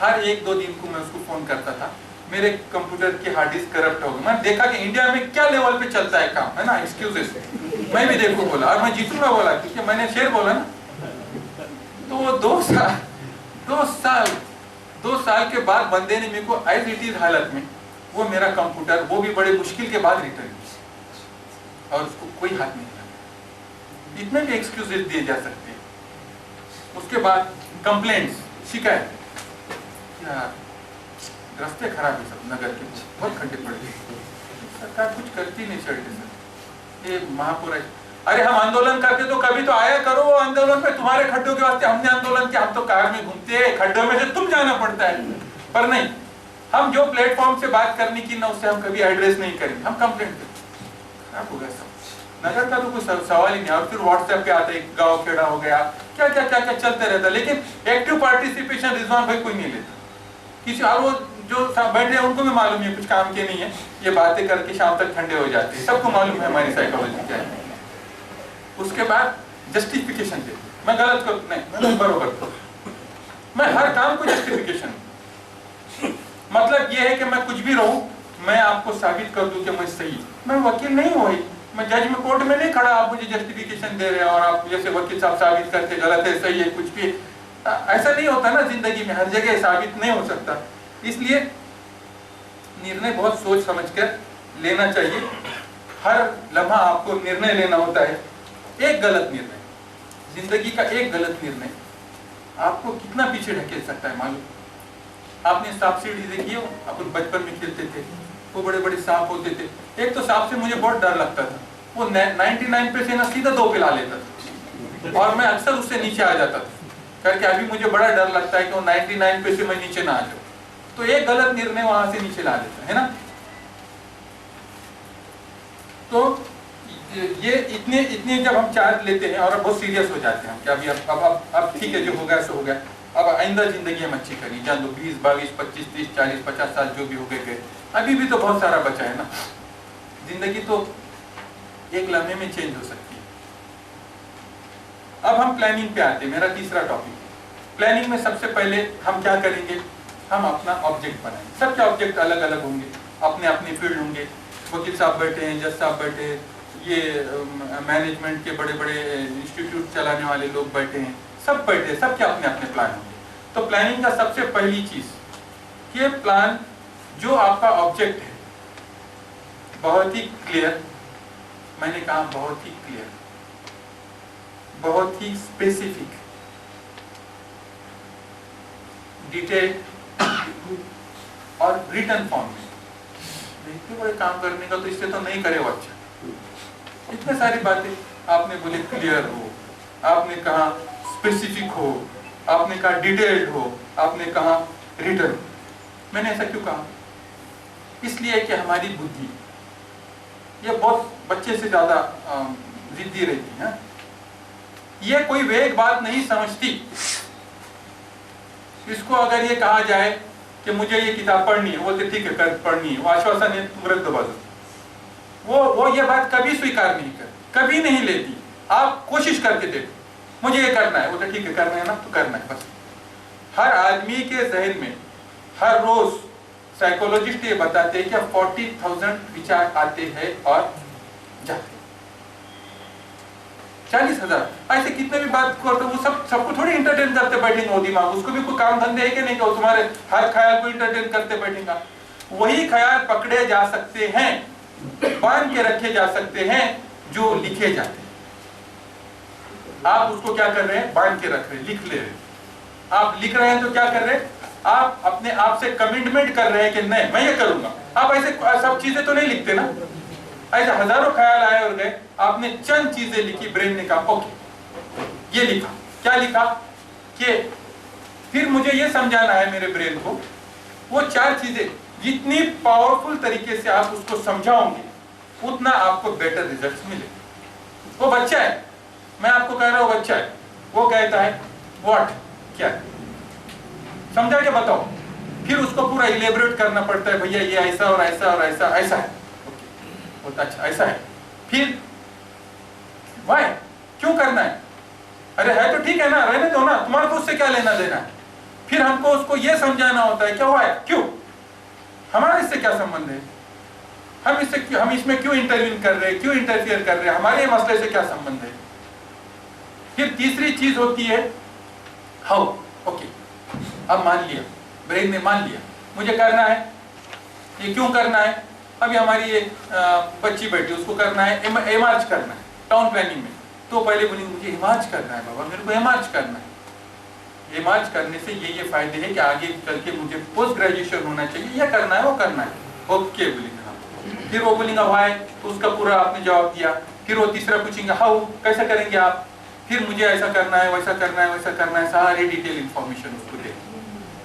हर 1-2 दिन को मैं उसको फोन करता था, मेरे कंप्यूटर की हार्ड डिस्क करप्ट हो गई। मैंने देखा कि इंडिया में क्या लेवल पे चलता है काम, है ना, एक्सक्यूजेस। मैं भी देखो बोला, और मैं जीतूंगा बोला, क्योंकि मैंने शेर बोला ना। तो वो 2 साल के बाद बंदे ने मेरे को एज इट इज हालत में वो मेरा कंप्यूटर, वो भी बड़े मुश्किल के बाद रिटर्न किया, और उसको कोई हाथ नहीं लगा। इतने भी एक्सक्यूजेस दिए जा सकते हैं। उसके बाद कंप्लेंट्स, शिकायत यार रास्ते खराब है सब नगर के, बहुत खड्डे पड़ गए, सरकार कुछ करती नहीं सर। ये महापौर है, अरे हम आंदोलन करते तो कभी तो आया करो वो आंदोलन पे, तुम्हारे खड्डों के वास्ते हमने आंदोलन किया, हम तो कार में घूमते हैं, खड्डों में से तुम जाना पड़ता है। पर नहीं, हम जो प्लेटफॉर्म से बात करने की ना उससे हम कभी एड्रेस नहीं करेंगे, हम कंप्लेंट करेंगे। खराब हो गया सब, नगर का तो कोई सवाल ही नहीं। और फिर व्हाट्सएप पे आता है गांव खेड़ा हो गया, क्या क्या क्या क्या चलते रहता, लेकिन एक्टिव पार्टिसिपेशन रिजवान भाई कोई नहीं लेता किसी। और वो जो बैठे हैं उनको भी मालूम है कुछ काम के नहीं है, ये बातें करके शाम तक ठंडे हो जाते हैं, सबको मालूम है हमारी साइकोलॉजी क्या है। उसके बाद जस्टिफिकेशन दे, मैं गलत करूँ नहीं, मैं बरोबर करूँ, मैं हर काम को जस्टिफिकेशन, मतलब ये है कि मैं कुछ भी रहूं, मैं आपको साबित कर दूं कि मैं सही, मैं वकील नहीं हूं, मैं जज में कोर्ट में नहीं खड़ा, आप मुझे जस्टिफिकेशन दे रहे हैं और आप जैसे वकील साहब साबित करते गलत है सही है कुछ भी, ऐसा नहीं होता ना जिंदगी में, हर जगह साबित नहीं हो सकता। इसलिए निर्णय बहुत सोच समझ कर लेना चाहिए, हर लम्हा आपको निर्णय लेना होता है। एक गलत निर्णय, जिंदगी का एक गलत निर्णय आपको कितना पीछे ढकेल सकता है मालूम। आपने सांप सीढ़ी देखी हो, अपन बचपन में खेलते थे, वो बड़े बड़े सांप होते थे। एक तो सांप से मुझे बहुत डर लगता था, वो 99 पे से ना सीधा 2 पे ला लेता था और मैं अक्सर उससे नीचे आ जाता था, करके अभी मुझे बड़ा डर लगता है कि वो 99 पे से मैं नीचे ना आ जाऊं। तो एक गलत निर्णय वहां से नीचे ला देता है ना। तो ये इतने जब हम चार्ज लेते हैं और अब बहुत सीरियस हो जाते हैं कि अभी अब ठीक है, जो हो गया सो हो गया, अब आइंदा जिंदगी हम अच्छी करें, जान दो 20, 22, 25, 30, 40, 50 साल जो भी हो गए, अभी भी तो बहुत सारा बचा है ना। जिंदगी तो एक लम्हे में चेंज हो सकती है। अब हम प्लानिंग पे आते हैं, मेरा तीसरा टॉपिक। प्लानिंग में सबसे पहले हम क्या करेंगे, हम अपना ऑब्जेक्ट बनाएंगे। सबके ऑब्जेक्ट अलग अलग होंगे, अपने अपने फील्ड होंगे। वकील साहब बैठे हैं, जज साहब बैठे हैं, ये मैनेजमेंट के बड़े बड़े इंस्टीट्यूट चलाने वाले लोग बैठे हैं, सब बैठे हैं, सबके अपने अपने प्लान होंगे। तो प्लानिंग का सबसे पहली चीज ये प्लान, जो आपका ऑब्जेक्ट है बहुत ही क्लियर, मैंने कहा बहुत ही क्लियर, बहुत ही स्पेसिफिक, डिटेल और रिटर्न फॉर्म में। इतने बड़े काम करने का तो इससे तो नहीं करे वो अच्छा। इतने सारी बातें आपने बोले क्लियर हो, आपने कहा स्पेसिफिक हो, आपने कहा डिटेल्ड हो, आपने कहा रिटर्न। मैंने ऐसा क्यों कहा? इसलिए कि हमारी बुद्धि ये बहुत बच्चे से ज्यादा जिद्दी रहती है। ये कोई वेग बात नहीं समझती। इसको अगर ये कहा जाए कि मुझे ये किताब पढ़नी है, बोलते ठीक है कर पढ़नी है, वो आश्वासन है, तुम रख दो बाजू। वो ये बात कभी स्वीकार नहीं कर, कभी नहीं लेती। आप कोशिश करके देखो, मुझे ये करना है, बोलते ठीक है करना है ना तो करना है बस। हर आदमी के जहन में हर रोज साइकोलॉजिस्ट ये बताते हैं कि 40,000 विचार आते हैं और जाते हैं। 40,000 ऐसे कितने भी बात करते, वो सबको थोड़ी इंटरटेन करते बैठेंगे वो दिमाग, उसको भी कोई काम धंधे है कि नहीं कि वो तुम्हारे हर ख्याल को इंटरटेन करते बैठेगा। वही ख्याल पकड़े जा सकते हैं, बांध के रखे जा सकते हैं जो लिखे जाते हैं। आप उसको क्या कर रहे हैं, बांध के रख रहे हैं, लिख ले रहे हैं। आप लिख रहे हैं तो क्या कर रहे हैं, आप अपने आप से कमिटमेंट कर रहे हैं कि नहीं मैं ये करूंगा। आप ऐसे सब चीजें तो नहीं लिखते ना, ऐसे हजारों ख्याल आए और गए, आपने चंद चीजें लिखी, ब्रेन ने कहा ओके ये लिखा। क्या लिखा कि फिर मुझे ये समझाना है मेरे ब्रेन को, वो 4 चीजें जितनी पावरफुल तरीके से आप उसको समझाओगे उतना आपको बेटर रिजल्ट्स मिले। वो बच्चा है, मैं आपको कह रहा हूं बच्चा है, वो कहता है व्हाट क्या है, समझा के बताओ। फिर उसको पूरा इलेबोरेट करना पड़ता है, भैया ये ऐसा और ऐसा और ऐसा ऐसा है, ओके अच्छा ऐसा है। फिर वाई क्यों करना है, अरे है तो ठीक है ना, रहने दो ना, तुम्हारे को उससे क्या लेना देना है। फिर हमको उसको ये समझाना होता है क्या हुआ है, क्यों, हमारा इससे क्या संबंध है, हम इसमें क्यों इंटरव्यू कर रहे हैं, क्यों इंटरफियर कर रहे हैं, हमारे मसले से क्या संबंध है। फिर तीसरी चीज होती है हाउ, ओके अब मान लिया, ब्रेन ने मान लिया मुझे करना है, ये क्यों करना है। अभी हमारी ये बच्ची बैठी, उसको करना है एमार्च करना है टाउन प्लानिंग में, तो पहले बोली मुझे एमार्च करना है बाबा, मेरे को एमार्च करना है। एमआर्च करने से ये फायदे हैं कि आगे चल के मुझे पोस्ट ग्रेजुएशन होना चाहिए, ये करना है वो करना है। ओके बोलेंगे हाँ। फिर वो बोलेंगे व्हाई, तो उसका पूरा आपने जवाब दिया। फिर वो तीसरा पूछेंगे हाउ, कैसा करेंगे आप, फिर मुझे ऐसा करना है वैसा करना है वैसा करना है, सारी डिटेल इंफॉर्मेशन उसको दे।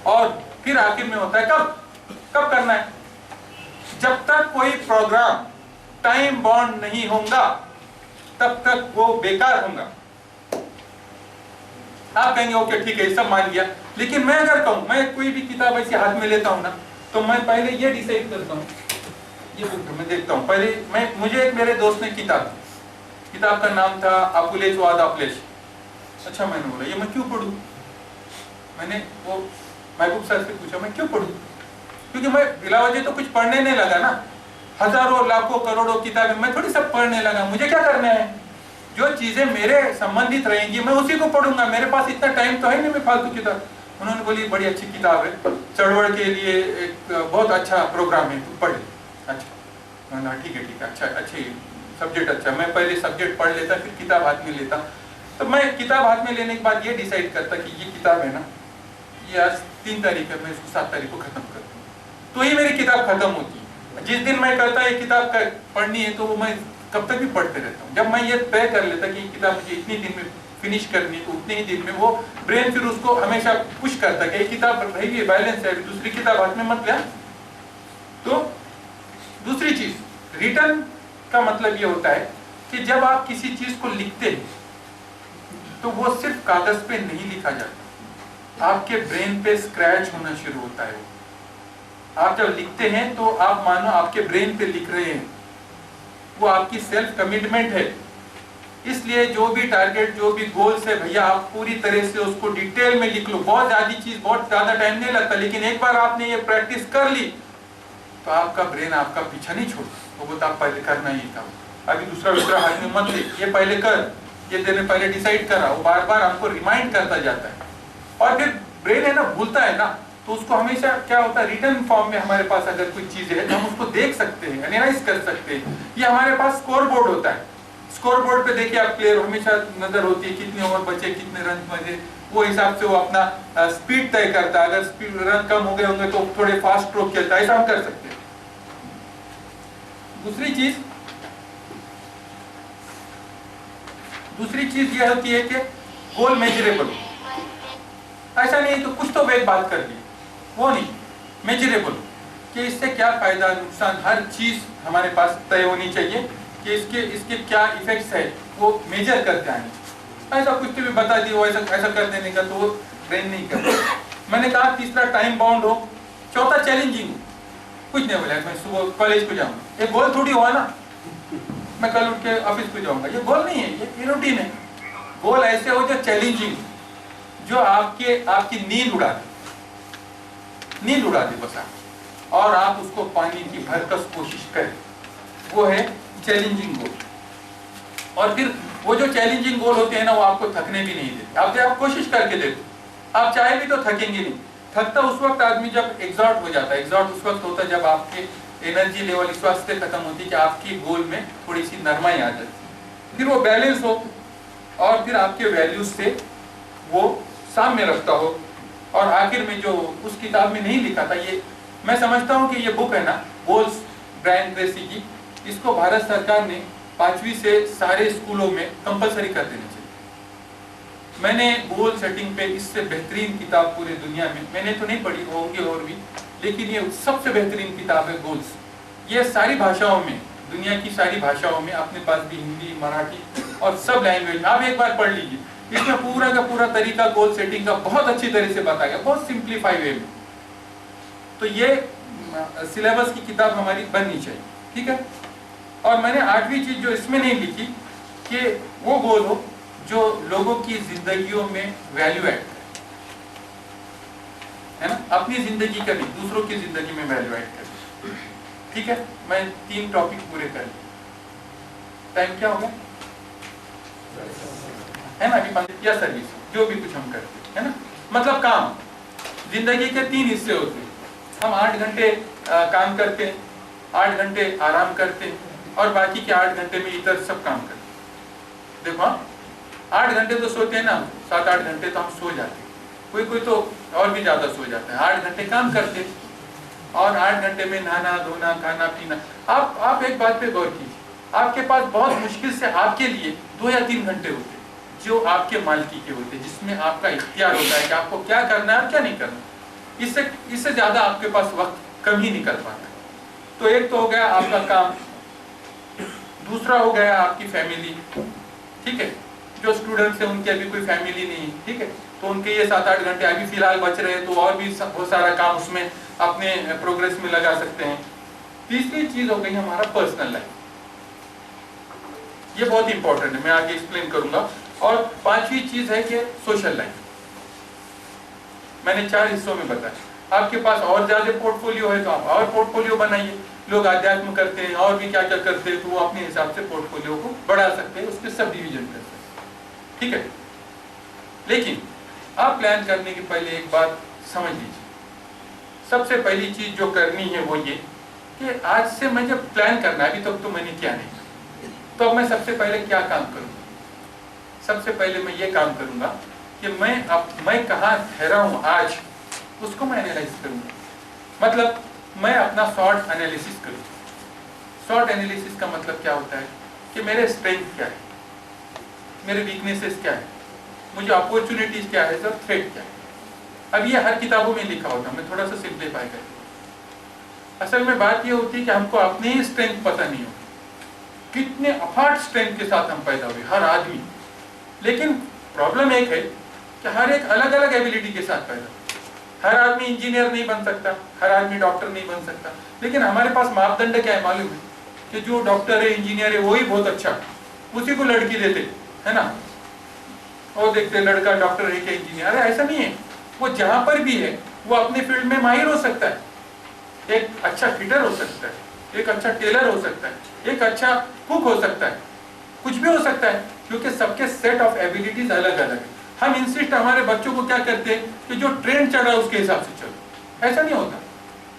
और फिर आखिर में होता है कब करना है, जब तक कोई प्रोग्राम टाइम बाउंड नहीं होगा तब तक वो बेकार होगा। आप कहेंगे ओके ठीक है सब मान लिया, लेकिन मैं अगर कहूं, मैं कोई भी किताब ऐसी हाथ में लेता हूं ना, तो मैं पहले ये डिसाइड करता हूं, ये बुक मैं देखता हूं पहले। मुझे एक मेरे दोस्त ने किताब का नाम था अपुलेश वाद अपुलेश। अच्छा मैंने बोला ये मैं क्यों पढ़ूं, मैंने वो महबूब सर से पूछा मैं क्यों पढ़ूं, क्योंकि मैं बिला वजह तो कुछ पढ़ने नहीं लगा ना, हजारों लाखों करोड़ों किताबें मैं थोड़ी सब पढ़ने लगा। मुझे क्या करना है, जो चीजें मेरे संबंधित रहेंगी मैं उसी को पढ़ूंगा, मेरे पास इतना टाइम तो है नहीं मैं फालतू किताब। उन्होंने बोली बड़ी अच्छी किताब है, चढ़वड़ के लिए एक बहुत अच्छा प्रोग्राम है, तू पढ़। अच्छा मैंने ठीक है अच्छा अच्छी सब्जेक्ट, अच्छा मैं पहले सब्जेक्ट पढ़ लेता फिर किताब हाथ में लेता। तो मैं किताब हाथ में लेने के बाद ये डिसाइड करता कि ये किताब है ना, ये आज 3 तारीख है, मैं इसको 7 तारीख को खत्म कर दूँ, तो ये मेरी किताब खत्म होती है। जिस दिन मैं कहता ये किताब पढ़नी है तो वो मैं कब तक भी पढ़ते रहता हूँ। जब मैं ये तय कर लेता कि ये किताब मुझे इतनी दिन में फिनिश करनी, तो उतने ही दिन में वो ब्रेन फिर उसको हमेशा पुश करता है कि ये किताब रहेगी, बैलेंस है, दूसरी किताब हाथ में मत ले। तो दूसरी चीज रिटर्न का मतलब ये होता है कि जब आप किसी चीज को लिखते हैं तो वो सिर्फ कागज पे नहीं लिखा जाता, आपके ब्रेन पे स्क्रैच होना शुरू होता है। आप जब लिखते हैं तो आप मानो आपके ब्रेन पे लिख रहे हैं, वो आपकी सेल्फ कमिटमेंट है। इसलिए जो भी टारगेट, जो भी गोल्स है भैया, आप पूरी तरह से उसको डिटेल में लिख लो। बहुत ज्यादा टाइम नहीं लगता, लेकिन एक बार आपने ये प्रैक्टिस कर ली तो आपका ब्रेन आपका पीछा नहीं छोड़ता, वो बोलता आप पहले करना ही था, अभी दूसरा हाथ में मत ले, ये पहले कर, ये तेने पहले डिसाइड करा। वो बार बार हमको रिमाइंड करता जाता है। और फिर ब्रेन है ना भूलता है ना, तो उसको हमेशा क्या होता है, रिटर्न फॉर्म में हमारे पास अगर कोई चीज है तो हम उसको देख सकते हैं, एनालाइज कर सकते हैं। ये हमारे पास स्कोर बोर्ड होता है, स्कोर बोर्ड पे देखिए आप प्लेयर हमेशा नजर होती है, कितने ओवर बचे, कितने रन बचे, वो हिसाब से वो अपना स्पीड तय करता है। अगर स्पीड रन कम हो गए होंगे तो थोड़े फास्ट स्ट्रोक खेलता है, ऐसा हम कर सकते हैं। दूसरी चीज ये होती है कि गोल मेजरेबल। ऐसा नहीं तो कुछ तो एक बात कर ली, वो नहीं, मेजरेबल कि इससे क्या फायदा नुकसान, हर चीज हमारे पास तय होनी चाहिए कि इसके क्या इफेक्ट्स है, वो मेजर करते आए। ऐसा कुछ भी बता दिया ऐसा कर देने का तो वो ब्रेन नहीं करता। मैंने कहा तीसरा टाइम बाउंड हो, चौथा चैलेंजिंग हो। कुछ नहीं बोला मैं सुबह कॉलेज को जाऊंगा, ये गोल थोड़ी हुआ ना, मैं कल उठ के ऑफिस को जाऊंगा, ये गोल नहीं है, ये रूटीन है। गोल ऐसे हो जो चैलेंजिंग, जो आपकी नींद उड़ा दे बस आप, और आप उसको पाने की भरकस कोशिश करें, वो है चैलेंजिंग गोल। और फिर वो जो चैलेंजिंग गोल होते हैं ना, वो आपको थकने भी नहीं देते। आप कोशिश करके देखो, आप चाहे भी तो थकेंगे नहीं। थकता उस वक्त आदमी जब एग्जॉस्ट हो जाता है, एग्जॉस्ट उस वक्त होता है जब आपके एनर्जी लेवल इस वक्त से खत्म होती है कि आपकी गोल में थोड़ी सी नरमाई आ जाती, फिर वो बैलेंस हो और फिर आपके वैल्यूज से वो सामने रखता हो। और आखिर में जो उस किताब में नहीं लिखा था, ये मैं समझता हूँ कि ये बुक है ना गोल्स, ब्रायन ट्रेसी की, इसको भारत सरकार ने 5वीं से सारे स्कूलों में कंपलसरी कर देना चाहिए। मैंने गोल सेटिंग पे इससे बेहतरीन किताब पूरे दुनिया में मैंने तो नहीं पढ़ी, होंगी और भी, लेकिन ये सबसे बेहतरीन किताब है गोल्स। ये सारी भाषाओं में, दुनिया की सारी भाषाओं में अपने पास भी, हिंदी, मराठी और सब लैंग्वेज में आप एक बार पढ़ लीजिए। इसमें पूरा का पूरा तरीका गोल सेटिंग का बहुत अच्छी तरह से बताया गया, बहुत सिंप्लीफाई वे में। तो ये सिलेबस की किताब हमारी बननी चाहिए, ठीक है। और मैंने 8वीं चीज जो इसमें नहीं लिखी कि वो गोल हो जो लोगों की जिंदगियों में वैल्यू ऐड करे, है ना, अपनी जिंदगी का नहीं, दूसरों की जिंदगी में वैल्यू ऐड करे, ठीक है। मैं 3 टॉपिक पूरे कर लिए। टाइम क्या हो गया है ना, अभी या सर्विस जो भी कुछ हम करते हैं ना, मतलब काम, जिंदगी के 3 हिस्से होते हैं। हम 8 घंटे काम करते हैं, 8 घंटे आराम करते हैं, और बाकी के 8 घंटे में इधर सब काम करते हैं। देखो 8 घंटे तो सोते हैं ना, 7-8 घंटे तो हम सो जाते हैं, कोई तो और भी ज़्यादा सो जाता है। 8 घंटे काम करते और 8 घंटे में नहाना धोना खाना पीना। आप एक बात पे गौर कीजिए, आपके पास बहुत मुश्किल से आपके लिए 2 या 3 घंटे होते हैं जो आपके मालिकी के होते हैं, जिसमें आपका इख्तियार होता है कि आपको क्या करना है और क्या नहीं करना। इससे ज़्यादा आपके पास वक्त कम ही निकल पाता है। तो एक तो हो गया आपका काम, दूसरा हो गया आपकी फैमिली, ठीक है। जो स्टूडेंट्स हैं उनकी अभी कोई फैमिली नहीं है, ठीक है, तो उनके ये 7-8 घंटे अभी फिलहाल बच रहे हैं, तो और भी बहुत सारा काम उसमें अपने प्रोग्रेस में लगा सकते हैं। तीसरी चीज हो गई हमारा पर्सनल लाइफ, ये बहुत इंपॉर्टेंट है, मैं आगे एक्सप्लेन करूंगा। और पांचवी चीज है कि सोशल लाइफ। मैंने 4 हिस्सों में बताया। आपके पास और ज्यादा पोर्टफोलियो है तो आप और पोर्टफोलियो बनाइए। लोग अध्यात्म करते हैं और भी क्या क्या करते हैं, तो वो अपने हिसाब से पोर्टफोलियो को बढ़ा सकते हैं, उसके सब डिवीजन कर सकते हैं, ठीक है। लेकिन आप प्लान करने के पहले एक बात समझ लीजिए। सबसे पहली चीज जो करनी है वो ये कि आज से मैं जब प्लान करना है, अभी तक तो मैंने किया नहीं, तो अब मैं सबसे पहले क्या काम करूंगा। सबसे पहले मैं ये काम करूंगा कि मैं कहाँ ठहरा हूं आज, उसको मैं एनालाइज करूंगा। मतलब मैं अपना शॉर्ट एनालिसिस करूँ। शॉर्ट एनालिसिस का मतलब क्या होता है कि मेरे स्ट्रेंथ क्या है, मेरे वीकनेसेस क्या है, मुझे अपॉर्चुनिटीज क्या है, सर थ्रेट क्या है। अब ये हर किताबों में लिखा होता है, मैं थोड़ा सा सिंप्लीफाई करूँ। असल में बात ये होती है कि हमको अपनी ही स्ट्रेंथ पता नहीं होती, कितने अफाट स्ट्रेंथ के साथ हम पैदा हुए हर आदमी। लेकिन प्रॉब्लम एक है कि हर एक अलग अलग एबिलिटी के साथ पैदा। हर आदमी इंजीनियर नहीं बन सकता, हर आदमी डॉक्टर नहीं बन सकता। लेकिन हमारे पास मापदंड क्या है मालूम है कि जो डॉक्टर है इंजीनियर है वही बहुत अच्छा, उसी को लड़की देते है ना, और देखते लड़का डॉक्टर है क्या इंजीनियर। अरे ऐसा नहीं है, वो जहां पर भी है वो अपने फील्ड में माहिर हो सकता है। एक अच्छा फिटर हो सकता है, एक अच्छा टेलर हो सकता है, एक अच्छा कुक हो सकता है, कुछ भी हो सकता है, क्योंकि सबके सेट ऑफ एबिलिटीज अलग अलग है। हम इंसिस्ट हमारे बच्चों को क्या करते हैं कि जो ट्रेंड चल रहा है उसके हिसाब से चलो। ऐसा नहीं होता,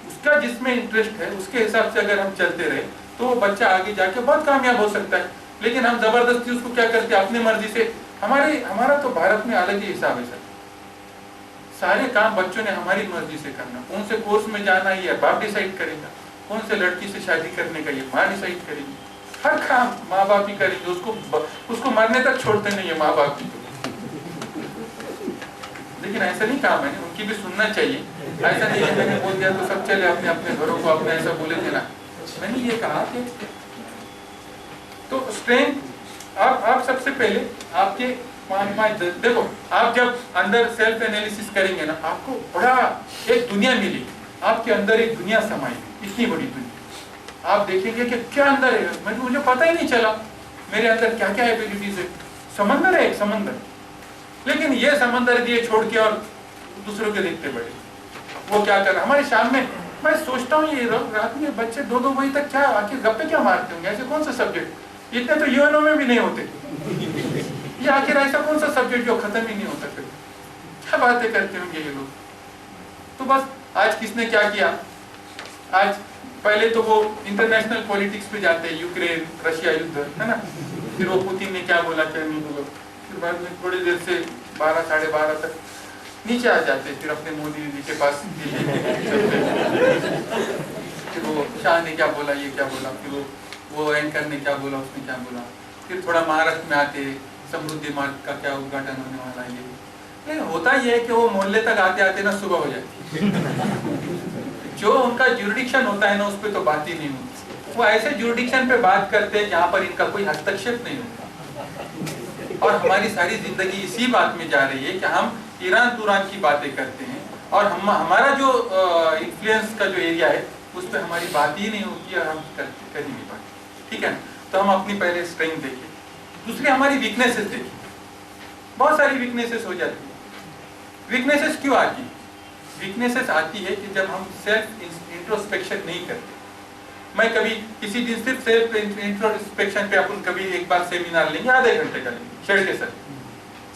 उसका जिसमें इंटरेस्ट है उसके हिसाब से अगर हम चलते रहे तो वो बच्चा आगे जाके बहुत कामयाब हो सकता है। लेकिन हम जबरदस्ती उसको क्या करते हैं अपनी मर्जी से। हमारा तो भारत में अलग ही हिसाब है सर। सारे काम बच्चों ने हमारी मर्जी से करना। कौन से कोर्स में जाना ये बाप डिसाइड करेगा, कौन से लड़की से शादी करने का ये माँ डिसाइड करेगी। हर काम माँ बाप ही करेंगे, उसको मरने तक छोड़ते नहीं है माँ बाप भी। लेकिन ऐसा नहीं काम है, उनकी भी सुनना चाहिए। ऐसा नहीं है मैंने बोल दिया तो सब चले अपने अपने घरों को अपने ऐसा बोले थे ना। मैंने ये कहा कि तो स्ट्रेंथ आप सबसे पहले आपके 5 देखो, आप जब अंदर सेल्फ एनालिसिस करेंगे ना, आपको बड़ा एक दुनिया मिली, आपके अंदर एक दुनिया समाई, इतनी बड़ी दुनिया। आप देखेंगे कि क्या अंदर है, मुझे पता ही नहीं चला मेरे अंदर क्या क्या एबिलिटीज है। समंदर है एक समंदर, लेकिन ये समंदर दिए छोड़ के और दूसरों के देखते बड़े वो क्या कर रहा। हमारे शाम में मैं सोचता हूँ ये रात में बच्चे 2-2 बजे तक क्या आखिर गप्पे क्या मारते होंगे। ऐसे कौन सा सब्जेक्ट, इतने तो यूएनओ में भी नहीं होते। ये आखिर ऐसा कौन सा सब्जेक्ट जो खत्म ही नहीं होता, फिर क्या बातें करते होंगे ये लोग। तो बस आज किसने क्या किया, आज पहले तो वो इंटरनेशनल पॉलिटिक्स पे जाते हैं, यूक्रेन रशिया युद्ध है ना, फिर वो पुतिन ने क्या बोला क्या नहीं बोला, फिर बाद में थोड़ी देर से 12-12:30 तक नीचे आ जाते, फिर अपने मोदी जी के पास फिर वो शाह ने क्या बोला ये क्या बोला, फिर वो एंकर ने क्या बोला उसने क्या बोला, फिर थोड़ा महाराष्ट्र में आते समृद्धि मार्ग का क्या उद्घाटन होने वाला है। लेकिन होता ये है कि वो मोहल्ले तक आते आते ना सुबह हो जाती। जो उनका जुरिडिक्शन होता है ना उस पर तो बात ही नहीं होती। वो ऐसे जुरिडिक्शन पे बात करते हैं जहाँ पर इनका कोई हस्तक्षेप नहीं होता। और हमारी सारी जिंदगी इसी बात में जा रही है कि हम ईरान तुरान की बातें करते हैं और हमारा जो इन्फ्लुएंस का जो एरिया है उस पर हमारी बात ही नहीं होती और हम कर ही नहीं पाते, ठीक है ना। तो हम अपनी पहले स्ट्रेंथ देखिए, दूसरी हमारी वीकनेसेस देखिए। बहुत सारी वीकनेसेस हो जाती है। वीकनेसेस क्यों आती है? वीकनेसेस आती है कि जब हम सेल्फ इंट्रोस्पेक्शन नहीं करते। मैं कभी किसी दिन सिर्फ सेल्फ इंट्रोस्पेक्शन पे अपन कभी एक बार सेमिनार लेंगे, आधे घंटे का लेंगे शेर के साथ।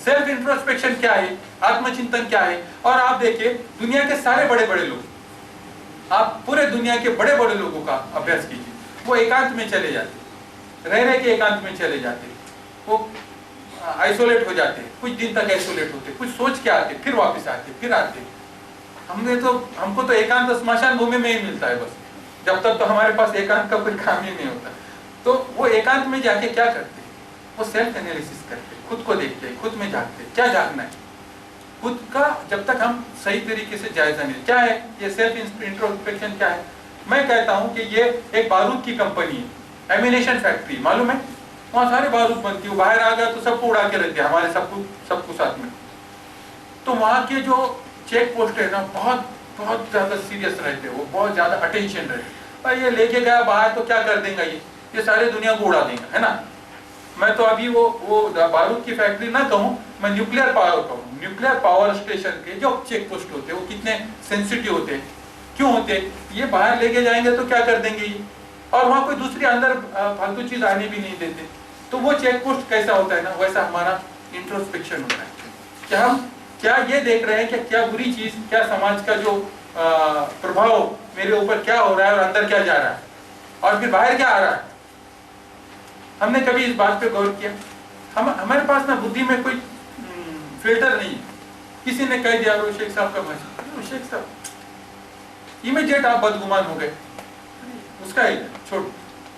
सेल्फ इंट्रोस्पेक्शन क्या है, आत्मचिंतन क्या है। और आप देखिए दुनिया के सारे बड़े बड़े लोग, आप पूरे दुनिया के बड़े बड़े लोगों का अभ्यास कीजिए। वो एकांत में चले जाते, रह रहे के एकांत में चले जाते। वो आइसोलेट हो जाते, कुछ दिन तक आइसोलेट होते, कुछ सोच के आते, फिर वापस आते, फिर आते। हमको तो एकांत स्मशान भूमि में ही मिलता है बस, जब तक तो हमारे पास एकांत का कोई काम ही नहीं होता। तो वो एकांत में जाके क्या करते, वो सेल्फ एनालिसिस करते, खुद को देखते, खुद में झांकते, क्या झांकना है खुद का। जब तक हम सही तरीके से जायजा नहीं, क्या है ये सेल्फ इंट्रोस्पेक्शन क्या है? मैं कहता हूँ कि ये एक बारूद की कंपनी है, एमिनेशन फैक्ट्री, मालूम है? वहाँ सारे बारूद बनती है, बाहर आ गया तो सबको उड़ा के रख दिया, हमारे सबको साथ में। तो वहाँ के जो चेक पोस्ट है ना, बहुत ज्यादा सीरियस रहते हैं, वो बहुत ज्यादा अटेंशन रहते। भाई ये लेके गया बाहर तो क्या कर देगा, ये सारे दुनिया को उड़ा देगा, है ना। मैं तो अभी वो बारूद की फैक्ट्री ना कहूँ, मैं न्यूक्लियर पावर कहूँ। न्यूक्लियर पावर स्टेशन के जो चेक पोस्ट होते हैं वो कितने सेंसिटिव होते हैं, क्यों होते हैं? ये बाहर लेके जाएंगे तो क्या कर देंगे ये, और वहाँ कोई दूसरी अंदर फालतू चीज आने भी नहीं देते। तो वो चेक पोस्ट कैसा होता है ना, वैसा हमारा इंट्रोस्पेक्शन होता है कि हम क्या ये देख रहे हैं कि क्या बुरी चीज, क्या समाज का जो प्रभाव मेरे ऊपर क्या हो रहा है और अंदर क्या जा रहा है और फिर बाहर क्या आ रहा है। हमने कभी इस बात पे गौर किया? हमारे पास ना बुद्धि में कोई फिल्टर नहीं है। किसी ने कह दिया वो शेख साहब का भाषण, शेख साहब इमीडिएट आप बदगुमान हो गए, उसका ही छोड़,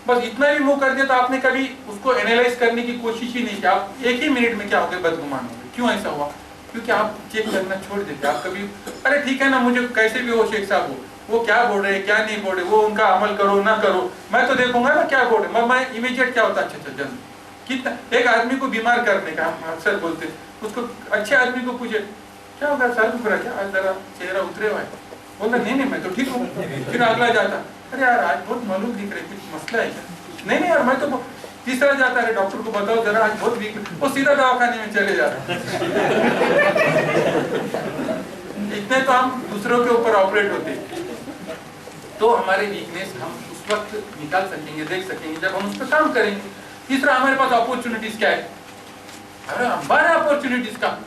बस इतना भी मुंह कर दिया। तो आपने कभी उसको एनालाइज करने की कोशिश ही नहीं की। आप एक ही मिनट में क्या हो गए, बदगुमान हो गए। क्यों ऐसा हुआ? क्योंकि आप चेक करना छोड़ देते। आप कभी अरे ठीक है ना, मुझे कैसे भी हो शेख साहब हो, वो क्या बोल रहे हैं क्या नहीं बोल रहे, वो उनका अमल करो ना करो, मैं तो देखूंगा ना क्या बोल रहे। मैं इमीडिएट क्या होता, अच्छा जल्दी कितना। एक आदमी को बीमार करने का हम अक्सर बोलते, उसको अच्छे आदमी को पूछे क्या होगा, सर दुख रहा क्या, आज जरा चेहरा उतरे हुआ है, बोलता नहीं मैं तो ठीक हूँ। फिर अगला जाता, अरे यार आज बहुत मालूम दिख रहे, कुछ मसला है क्या? नहीं यार मैं तो। तीसरा जाता है, डॉक्टर को बताओ जरा आज बहुत वीक, वो सीधा दवाखाने में चले जाता। इतने तो हम दूसरों के ऊपर ऑपरेट होते। तो हमारे वीकनेस हम उस वक्त निकाल सकेंगे, देख सकेंगे जब हम उस पर काम करेंगे। तीसरा हमारे पास अपॉर्चुनिटीज क्या है, अरे हमारे अपॉर्चुनिटीज का।